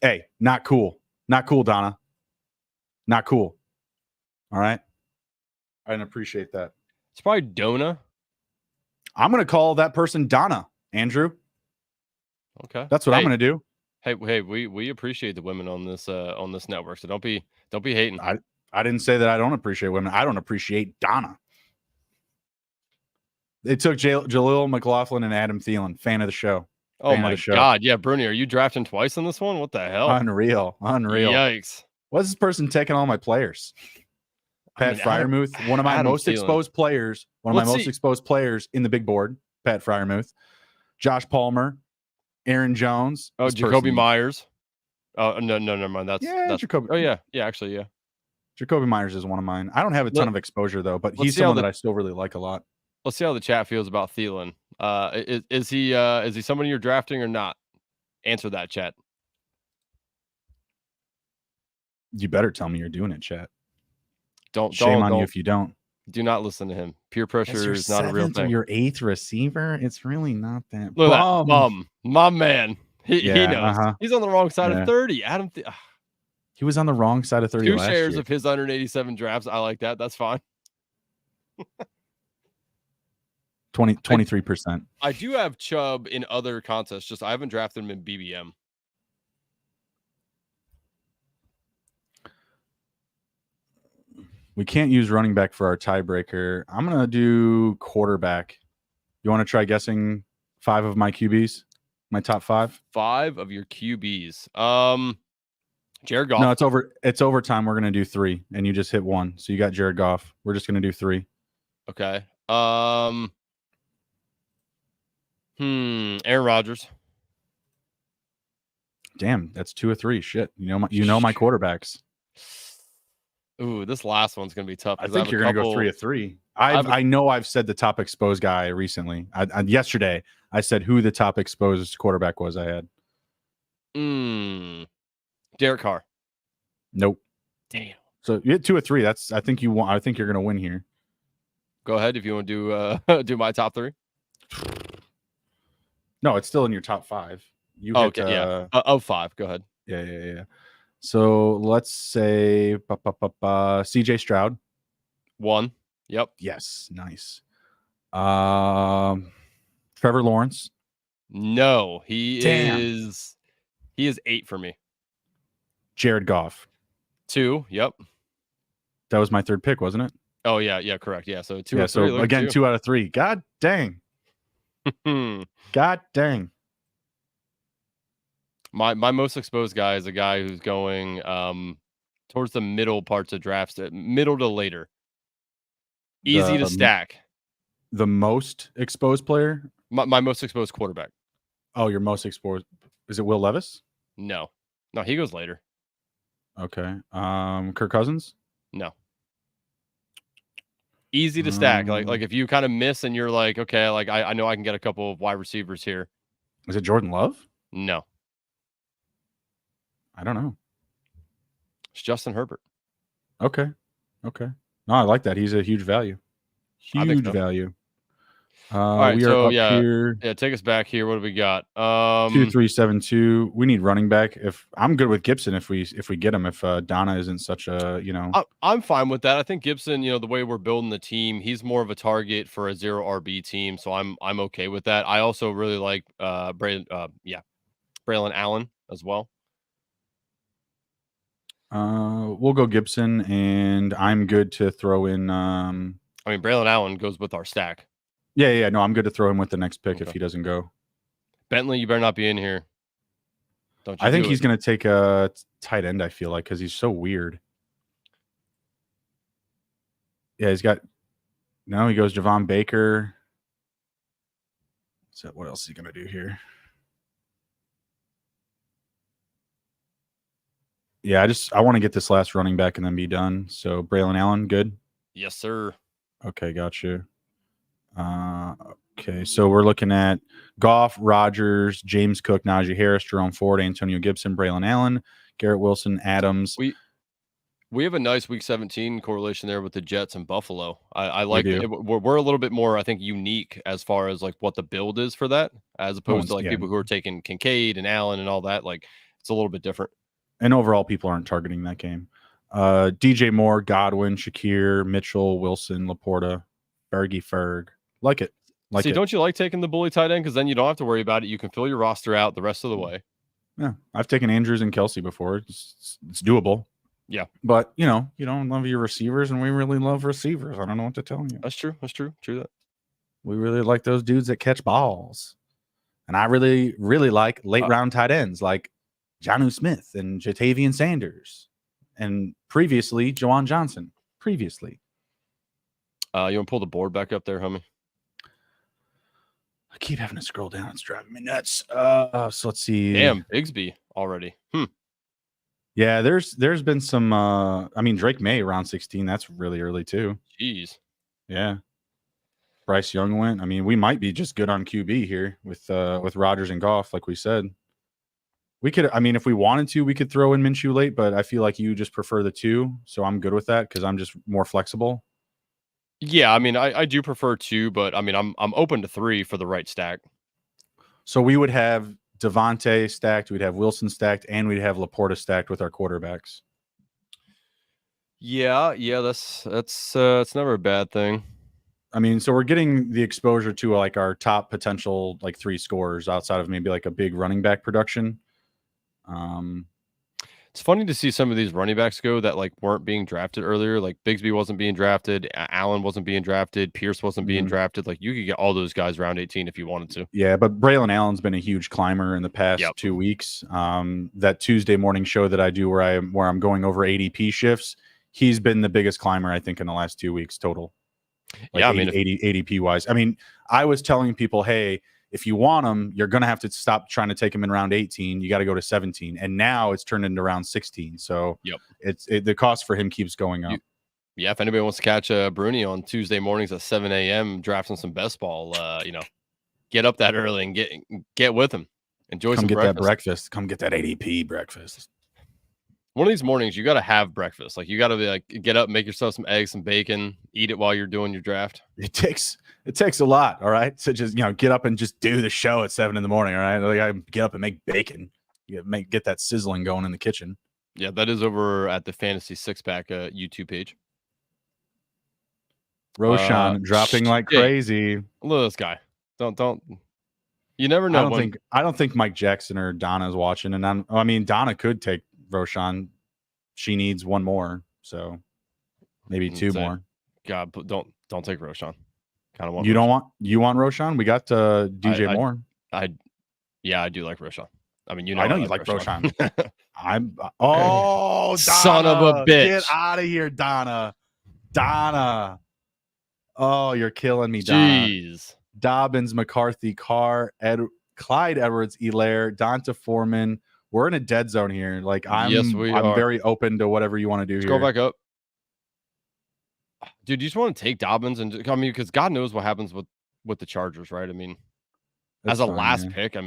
hey, not cool. Not cool, Donna. Not cool. All right. I didn't appreciate that. It's probably Donna. I'm going to call that person Donna, Andrew. Okay. That's what I'm going to do. Hey, we appreciate the women on this network. So don't be hating. I didn't say that I don't appreciate women. I don't appreciate Donna. It took Jaleel McLaughlin and Adam Thielen, fan of the show. Oh my God. Yeah, Bruni, are you drafting twice on this one? What the hell? Unreal. Yikes. What's this person taking all my players? Pat Freiermuth, one of my most exposed players. One of my most exposed players in the big board. Pat Freiermuth, Josh Palmer, Aaron Jones. Oh, Jacoby Myers. Oh no, never mind. That's Jacoby. Oh yeah, actually, yeah. Jacoby Myers is one of mine. I don't have a ton of exposure though, but he's someone that I still really like a lot. Let's see how the chat feels about Thielen. Is he somebody you're drafting or not? Answer that, chat. You better tell me you're doing it, chat. Shame on you if you don't. Do not listen to him. Peer pressure is not a real thing. Or your 8th receiver, it's really not that. Look at that bum, my man. He knows. He's on the wrong side of 30. Adam. He was on the wrong side of 30 2 last shares year. of his 187 drafts. I like that. That's fine. 23%. I do have Chubb in other contests. Just I haven't drafted him in BBM. We can't use running back for our tiebreaker. I'm going to do quarterback. You want to try guessing 5 of my QBs? My top 5? 5 of your QBs. Jared Goff. No, it's overtime. We're going to do 3 and you just hit 1. So you got Jared Goff. We're just going to do 3. Okay. Aaron Rodgers. Damn, that's 2 or 3. Shit. You know my quarterbacks. Ooh, this last one's gonna be tough. I think you're gonna go 3 of 3. I know I've said the top exposed guy recently. Yesterday I said who the top exposed quarterback was. I had Derek Carr. Nope. Damn. So you hit 2 or 3. I think you're gonna win here. Go ahead if you want to do my top 3. No, it's still in your top 5. Okay, of 5. Go ahead. Yeah. So let's say CJ Stroud. 1. Yep. Yes. Nice. Trevor Lawrence. No, he is 8 for me. Jared Goff. 2. Yep. That was my 3rd pick, wasn't it? Oh yeah, correct. Yeah, so 2 yeah, or 3. So again, 2 out of 3. God dang. God dang. My most exposed guy is a guy who's going towards the middle parts of drafts, middle to later. Easy to stack. The most exposed player? My most exposed quarterback. Oh, your most exposed. Is it Will Levis? No, he goes later. Okay. Kirk Cousins? No. Easy to stack. Like if you kind of miss and you're like, okay, like I know I can get a couple of wide receivers here. Is it Jordan Love? No. I don't know. It's Justin Herbert. Okay. No, I like that. He's a huge value. Huge value. All right, we are up here. Yeah, take us back here. What do we got? 2372. We need running back. If I'm good with Gibson, if we get him, if Donna isn't such a I'm fine with that. I think Gibson, the way we're building the team, he's more of a target for a 0 RB team, so I'm okay with that. I also really like Braylon Allen as well. We'll go Gibson, and I'm good to throw in. Braylon Allen goes with our stack. Yeah. No, I'm good to throw him with the next pick if he doesn't go. Bentley, you better not be in here. Don't you? I think he's going to take a tight end. I feel like because he's so weird. Yeah, he's got. No, he goes Javon Baker. So what else is he going to do here? Yeah, I want to get this last running back and then be done. So Braylon Allen, good? Yes, sir. Okay, gotcha. Okay, so we're looking at Goff, Rodgers, James Cook, Najee Harris, Jerome Ford, Antonio Gibson, Braylon Allen, Garrett Wilson, Adams. We have a nice Week 17 correlation there with the Jets and Buffalo. I like do. it. We're a little bit more, I think, unique as far as like what the build is for that, as opposed to like people who are taking Kincaid and Allen and all that. Like it's a little bit different. And overall, people aren't targeting that game. DJ Moore, Godwin, Shakir, Mitchell, Wilson, Laporta, Ferg. Like it. See, don't you like taking the bully tight end? Because then you don't have to worry about it. You can fill your roster out the rest of the way. Yeah, I've taken Andrews and Kelsey before. It's doable. Yeah. But, you don't love your receivers, and we really love receivers. I don't know what to tell you. That's true. True that. We really like those dudes that catch balls. And I really, really like late-round tight ends like Jonnu Smith and Jatavian Sanders. And previously, Juwan Johnson. Previously. You want to pull the board back up there, homie? I keep having to scroll down. It's driving me nuts. So let's see. Damn, Bigsby already. Yeah, there's been some Drake May round 16. That's really early too. Jeez. Yeah. Bryce Young went. We might be just good on QB here with Rodgers and Goff, like we said. We could, if we wanted to, we could throw in Minshew late, but I feel like you just prefer the 2, so I'm good with that because I'm just more flexible. Yeah, I do prefer 2, but I'm open to 3 for the right stack. So we would have Devontae stacked, we'd have Wilson stacked, and we'd have Laporta stacked with our quarterbacks. Yeah, that's it's never a bad thing. So we're getting the exposure to like our top potential like 3 scorers outside of maybe like a big running back production. It's funny to see some of these running backs go that like weren't being drafted earlier. Like Bigsby wasn't being drafted, Allen wasn't being drafted, Pierce wasn't being drafted. Like you could get all those guys round 18 if you wanted to. Yeah, but Braylon Allen's been a huge climber in the past 2 weeks. That Tuesday morning show that I do where I'm going over ADP shifts, he's been the biggest climber I think in the last 2 weeks total. Like 80 ADP wise. I was telling people, hey, if you want him, you're going to have to stop trying to take him in round 18. You got to go to 17. And now it's turned into round 16. So the cost for him keeps going up. If anybody wants to catch Bruni on Tuesday mornings at 7 a.m. drafting some best ball, get up that early and get with him. Enjoy some breakfast. That breakfast. Come get that ADP breakfast. One of these mornings, you got to have breakfast. Like you got to be like, get up, make yourself some eggs, some bacon, eat it while you're doing your draft. It takes a lot. All right. So just, get up and just do the show at 7 a.m. All right. Like I get up and make bacon. Get that sizzling going in the kitchen. Yeah. That is over at the Fantasy 6-Pack YouTube page. Roshan dropping like crazy. Look at this guy. Don't. You never know. I don't think Mike Jackson or Donna's watching. And Donna could take Roshan. She needs 1 more, so maybe 2 more. God, don't take Roshan. Kind of want. You want Roshan? We got DJ Moore. I do like Roshan. I know you like Roshan. Donna, son of a bitch! Get out of here, Donna. Oh, you're killing me, Jeez. Donna. Dobbins, McCarthy, Carr, Clyde Edwards-Helaire, Donta Foreman. We're in a dead zone here. Like I'm very open to whatever you want to do here. Go back up. Dude, you just want to take Dobbins because God knows what happens with the Chargers, right? That's as a last pick,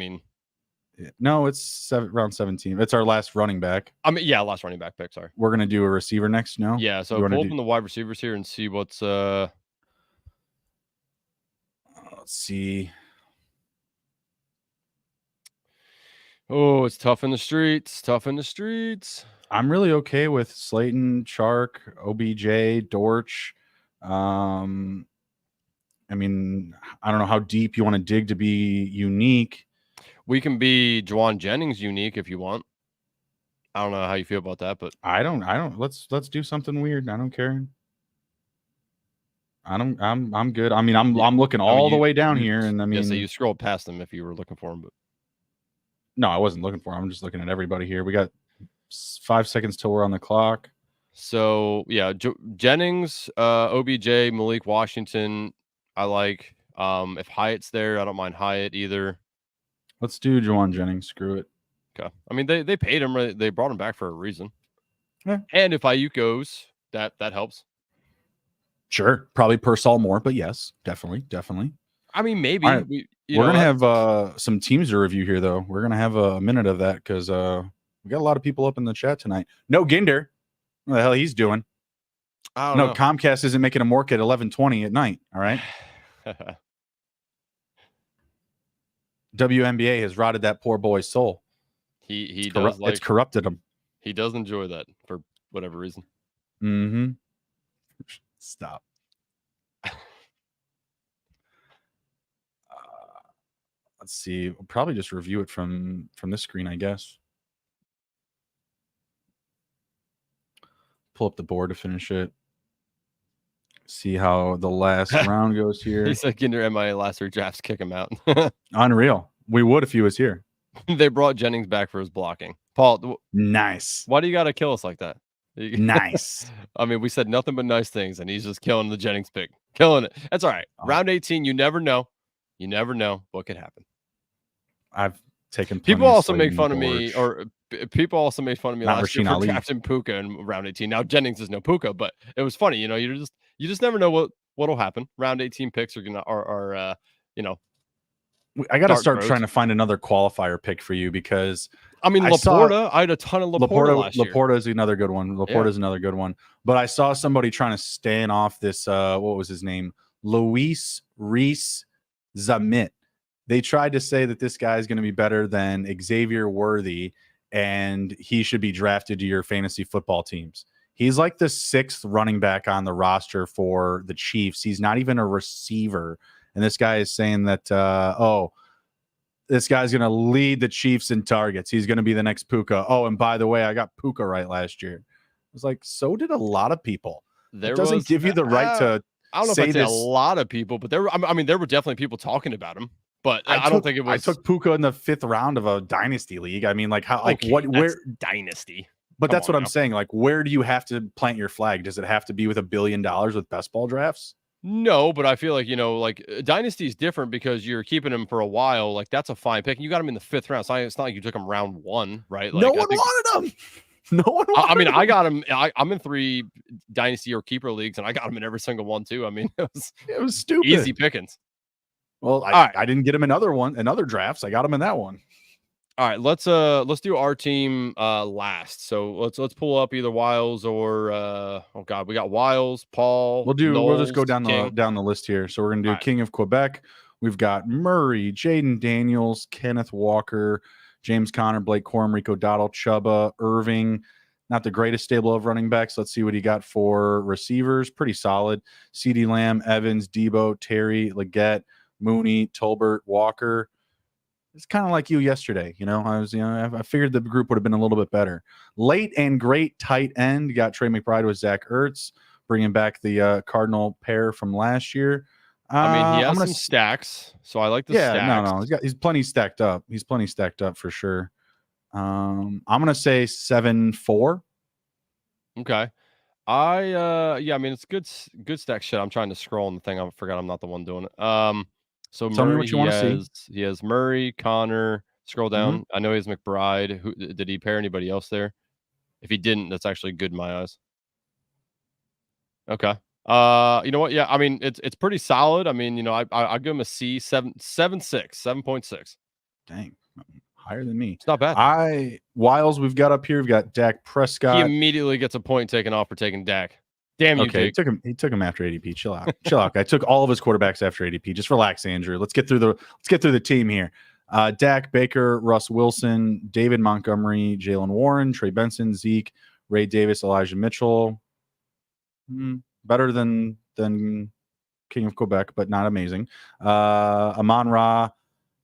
No, it's round 17. It's our last running back. Last running back pick, sorry. We're going to do a receiver next, no? Yeah, so pull open the wide receivers here and see what's let's see. Oh, it's tough in the streets. I'm really okay with Slayton, Chark, OBJ, Dortch. I don't know how deep you want to dig to be unique. We can be Juwan Jennings unique if you want. I don't know how you feel about that, but I don't. Let's do something weird. I don't care. I'm good. I'm looking all the way down here, and so you scrolled past them if you were looking for them, but no, I wasn't looking for them. I'm just looking at everybody here. We got 5 seconds till we're on the clock. So yeah, Jennings, OBJ, Malik Washington. I like. If Hyatt's there, I don't mind Hyatt either. Let's do Juwan Jennings. Screw it. Okay. They paid him. They brought him back for a reason. Yeah. And if Ayuk goes, that helps. Sure. Probably Pearsall more, but yes, definitely. Maybe. Right. We're going to have some teams to review here, though. We're going to have a minute of that because we got a lot of people up in the chat tonight. No Ginder. What the hell he's doing? I don't No, know. Comcast isn't making him work at 11:20 at night. All right. WNBA has rotted that poor boy's soul. He does It's corrupted him. He does enjoy that for whatever reason. Mm-hmm. Stop. Let's see. We'll probably just review it from this screen, I guess. Pull up the board to finish it. See how the last round goes here. He's like in your MIA last 3 drafts, kick him out. Unreal. We would if he was here. They brought Jennings back for his blocking. Paul, nice. Why do you got to kill us like that? Nice. I mean, we said nothing but nice things, and he's just killing the Jennings pick. Killing it. That's all right. Round 18, you never know. You never know what could happen. I've taken people also make fun of me, or people also made fun of me last year for Ali. drafting Puka in round 18. Now Jennings is no Puka, but it was funny. You know, you just never know what'll happen. Round 18 picks are gonna you know. I got to start trying to find another qualifier pick for you because I mean Laporta. I had a ton of Laporta last year. Laporta is another good one. Laporta is another good one. But I saw somebody trying to stand off this. What was his name? Luis Reese Zamit. They tried to say that this guy is going to be better than Xavier Worthy and he should be drafted to your fantasy football teams. He's like the 6th running back on the roster for the Chiefs. He's not even a receiver. And this guy is saying that, this guy's going to lead the Chiefs in targets. He's going to be the next Puka. Oh, and by the way, I got Puka right last year. I was like, so did a lot of people. It doesn't give you the right to I don't know if I'd say a lot of people, but there were definitely people talking about him. But I don't think it was. I took Puka in the 5th round of a dynasty league. I mean, like how, where dynasty? But that's what I'm saying. Like, where do you have to plant your flag? Does it have to be with $1 billion with best ball drafts? No, but I feel like, like dynasty is different because you're keeping him for a while. Like that's a fine pick. You got him in the 5th round. So it's not like you took him round 1, right? Like, no one wanted him. No one. I got him. I'm in 3 dynasty or keeper leagues, and I got him in every single one too. I mean, it was stupid. Easy pickings. Well, I didn't get him in other drafts. I got him in that one. All right, let's do our team last. So let's pull up either Wiles or we got Wiles, Paul. We'll just go down the list here. So we're gonna do King of Quebec. We've got Murray, Jaden Daniels, Kenneth Walker, James Conner, Blake Corum, Rico Dowdle, Chuba, Irving. Not the greatest stable of running backs. Let's see what he got for receivers. Pretty solid. CeeDee Lamb, Evans, Debo, Terry, Leggett, Mooney, Tolbert, Walker. It's kind of like you yesterday. I figured the group would have been a little bit better. Late and great tight end. You got Trey McBride with Zach Ertz, bringing back the Cardinal pair from last year. I mean, he has some stacks, so I like the stacks. No. He's plenty stacked up. He's plenty stacked up for sure. I'm gonna say 7-4. Okay. I mean it's good stack shit. I'm trying to scroll on the thing. I forgot I'm not the one doing it. So tell Murray, me what you want to see. He has Murray, Connor. Scroll down. I know he has McBride. Who did he pair anybody else there? If he didn't, that's actually good in my eyes. Okay. You know what? Yeah, I mean it's pretty solid. I mean, I give him a C, 7.6. Dang, higher than me. It's not bad. Wiles we've got up here. We've got Dak Prescott. He immediately gets a point taken off for taking Dak. Damn you, okay, Jake. He took him after ADP. Chill out. I took all of his quarterbacks after ADP. Just relax, Andrew. Let's get through the team here. Dak, Baker, Russ Wilson, David Montgomery, Jalen Warren, Trey Benson, Zeke, Ray Davis, Elijah Mitchell. Better than King of Quebec, but not amazing. Amon-Ra,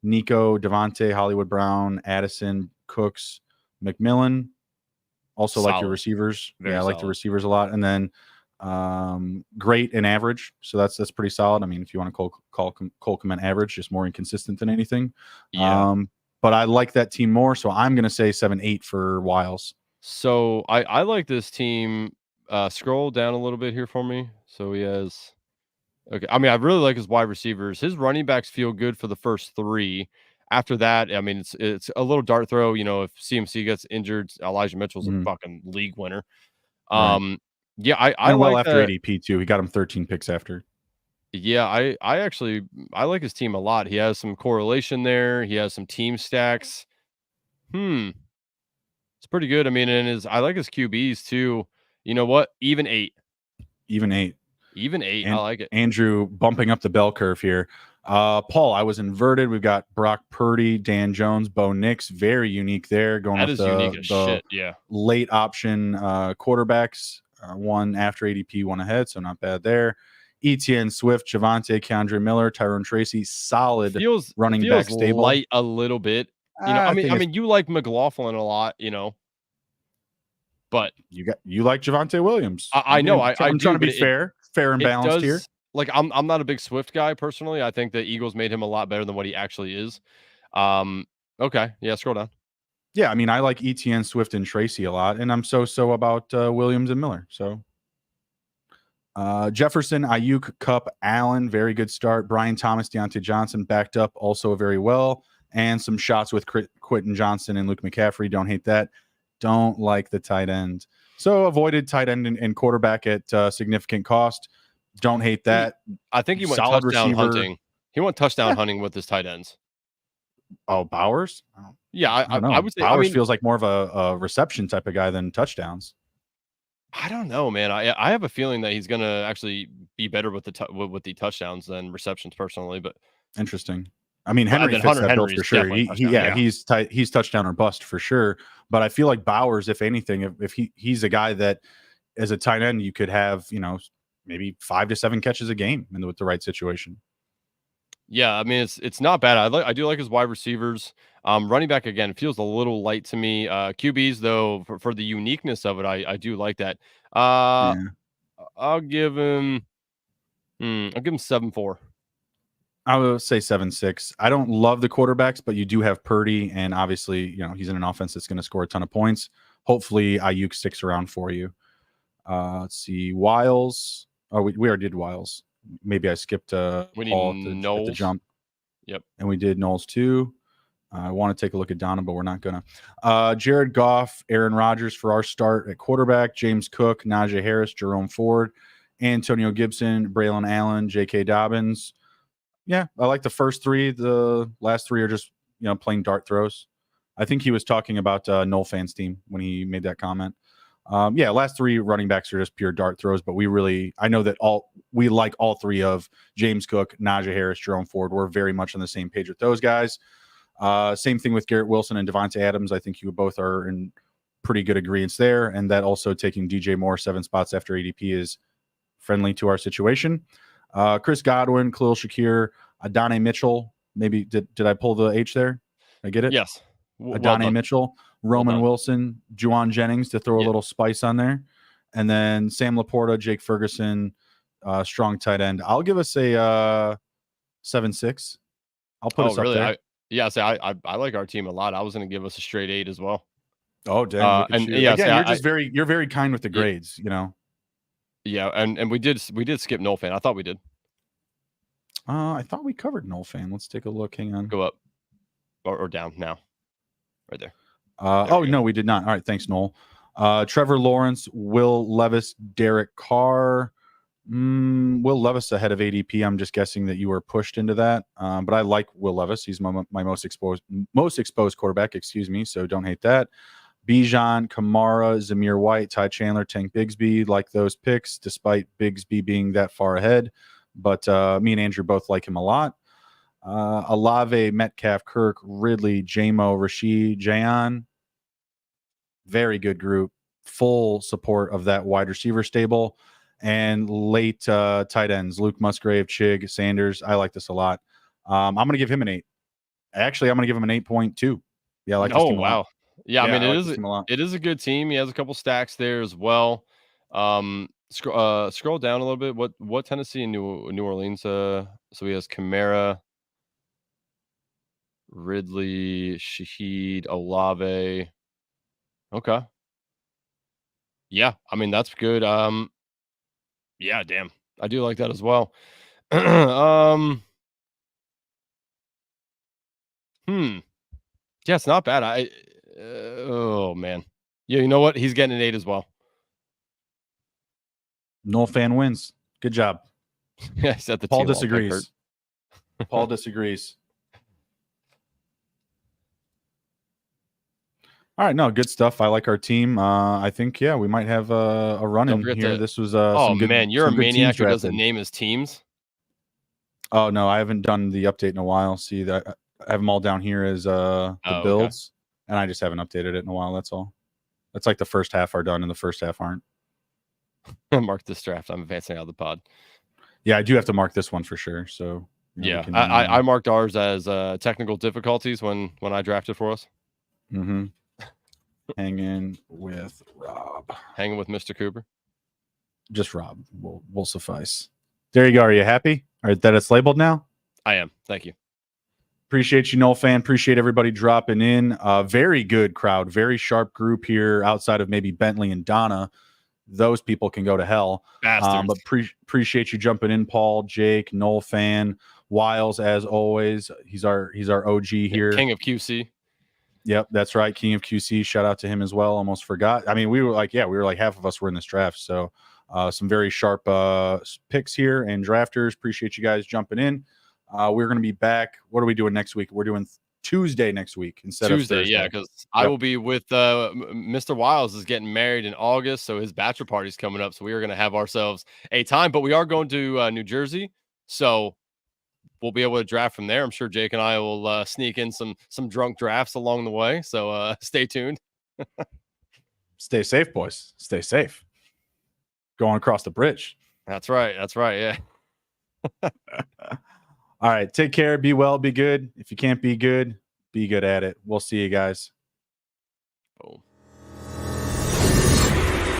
Nico, Devontae, Hollywood Brown, Addison, Cooks, McMillan. Also solid. Like your receivers. I like the receivers a lot. And then great and average. So that's pretty solid. I mean, if you want to call Cole Kmet average, just more inconsistent than anything. Yeah. But I like that team more. So I'm going to say 7-8 for Wiles. So I like this team. Scroll down a little bit here for me. So he has, okay. I mean, I really like his wide receivers. His running backs feel good for the first 3. After that, I mean, it's a little dart throw. If CMC gets injured, Elijah Mitchell's a fucking league winner. Right. Yeah, I well like after ADP too. He got him 13 picks after. Yeah, I actually like his team a lot. He has some correlation there. He has some team stacks. It's pretty good. I mean, I like his QBs too. You know what? Even 8. Even 8. Even 8. I like it. Andrew bumping up the bell curve here. Paul, I was inverted. We've got Brock Purdy, Dan Jones, Bo Nix. Very unique there. Going That with is unique as shit. Yeah. late option quarterbacks. One after ADP, one ahead, so not bad there. Etienne, Swift, Javonte, Keandre Miller, Tyrone Tracy. Solid running back stable. Light a little bit. You know, I mean, you like McLaughlin a lot, you know. But you like Javonte Williams. I know. I'm trying to be fair and balanced here. Like I'm not a big Swift guy personally. I think the Eagles made him a lot better than what he actually is. Okay. Yeah, scroll down. Yeah, I mean, I like Etienne, Swift, and Tracy a lot, and I'm so about Williams and Miller. So Jefferson, Ayuk, Kupp, Allen, very good start. Brian Thomas, Deontay Johnson backed up also very well, and some shots with Quentin Johnson and Luke McCaffrey. Don't hate that. Don't like the tight end. So avoided tight end and quarterback at significant cost. Don't hate that. I think he went solid touchdown receiver. hunting. He went touchdown hunting with his tight ends. Oh, Bowers? Yeah, I would say Bowers feels like more of a reception type of guy than touchdowns. I don't know, man. I have a feeling that he's gonna actually be better with the touchdowns than receptions personally. But interesting. I mean, Henry fits that bill for sure. He's touchdown or bust for sure. But I feel like Bowers, if anything, if he's a guy that as a tight end you could have, you know, maybe 5 to 7 catches a game with the right situation. Yeah, I mean it's not bad. I do like his wide receivers. Running back again feels a little light to me. QBs though, for the uniqueness of it, I do like that. I'll give him 7-4. I would say 7-6. I don't love the quarterbacks, but you do have Purdy, and obviously, you know, he's in an offense that's going to score a ton of points. Hopefully, Ayuk sticks around for you. Let's see, Wiles. Oh, we already did Wiles. Maybe I skipped Paul at the jump. Yep, and we did Knowles too. I want to take a look at Donna, but we're not gonna. Jared Goff, Aaron Rodgers for our start at quarterback. James Cook, Najee Harris, Jerome Ford, Antonio Gibson, Braylon Allen, J.K. Dobbins. Yeah, I like the first 3. The last 3 are just, you know, plain dart throws. I think he was talking about Noel Fan's team when he made that comment. Last 3 running backs are just pure dart throws, but I know that we like all 3 of James Cook, Najee Harris, Jerome Ford. We're very much on the same page with those guys. Same thing with Garrett Wilson and Devontae Adams. I think you both are in pretty good agreement there, and that also taking DJ Moore 7 spots after ADP is friendly to our situation. Chris Godwin, Khalil Shakir, Adonai Mitchell. Maybe did I pull the H there? I get it? Yes. Adonai Mitchell, Roman Wilson, Juwan Jennings to throw a little spice on there. And then Sam Laporta, Jake Ferguson, strong tight end. I'll give us a 7-6. I'll put us up there. I like our team a lot. I was going to give us a straight 8 as well. Oh, dang. You're very kind with the grades, you know. Yeah, and we did skip Noel Fan. I thought we did. I thought we covered Noel Fan. Let's take a look. Hang on. Go up or down now. Right there. No, we did not. All right, thanks, Noel. Trevor Lawrence, Will Levis, Derek Carr. Will Levis ahead of ADP. I'm just guessing that you were pushed into that. But I like Will Levis. He's my most exposed quarterback, so don't hate that. Bijan, Kamara, Zamir White, Ty Chandler, Tank Bigsby, like those picks, despite Bigsby being that far ahead. But me and Andrew both like him a lot. Olave, Metcalf, Kirk, Ridley, Jamo, Rashid, Jayon. Very good group. Full support of that wide receiver stable. And late tight ends, Luke Musgrave, Chig, Sanders. I like this a lot. I'm going to give him an 8. Actually, I'm going to give him an 8.2. Yeah, I like this team a lot. Yeah, I mean, it is a good team. He has a couple stacks there as well. Scroll down a little bit. What Tennessee and New Orleans? So he has Kamara, Ridley, Shaheed, Olave. Okay. Yeah, I mean that's good. Yeah, damn. I do like that as well. Yeah, it's not bad. Oh man. Yeah, you know what? He's getting an 8 as well. Noel Fan wins. Good job. Yeah, he said the Paul disagrees. Paul disagrees. All right, no, good stuff. I like our team. I think we might have a run in here. This was oh some good. Man, you're some a good maniac teams who doesn't drafted. name his teams. Oh no, I haven't done the update in a while. See that I have them all down here as the builds, and I just haven't updated it in a while. That's all. That's like the first half are done and the first half aren't. Mark this draft. I'm advancing out of the pod. Yeah, I do have to mark this one for sure. So I marked ours as technical difficulties when I drafted for us. Mm-hmm. Hanging with Rob. Hanging with Mr. Cooper. Just Rob will suffice. There you go. Are you happy? All right, that it's labeled now? I am. Thank you. Appreciate you, Noel fan. Appreciate everybody dropping in. Very good crowd. Very sharp group here outside of maybe Bentley and Donna. Those people can go to hell. But appreciate you jumping in, Paul, Jake, Noel fan, Wiles, as always. He's our OG here. King of QC. Yep, that's right. King of QC. Shout out to him as well. Almost forgot. I mean, we were like half of us were in this draft. So some very sharp picks here and drafters. Appreciate you guys jumping in. We're going to be back. What are we doing next week? We're doing Tuesday next week instead of Thursday. Yeah, because I will be with Mr. Wiles is getting married in August, so his bachelor party's coming up. So we are going to have ourselves a time, but we are going to New Jersey, so we'll be able to draft from there. I'm sure Jake and I will sneak in some drunk drafts along the way. So stay tuned. Stay safe, boys. Stay safe. Going across the bridge. That's right. That's right. Yeah. All right. Take care. Be well. Be good. If you can't be good at it. We'll see you guys.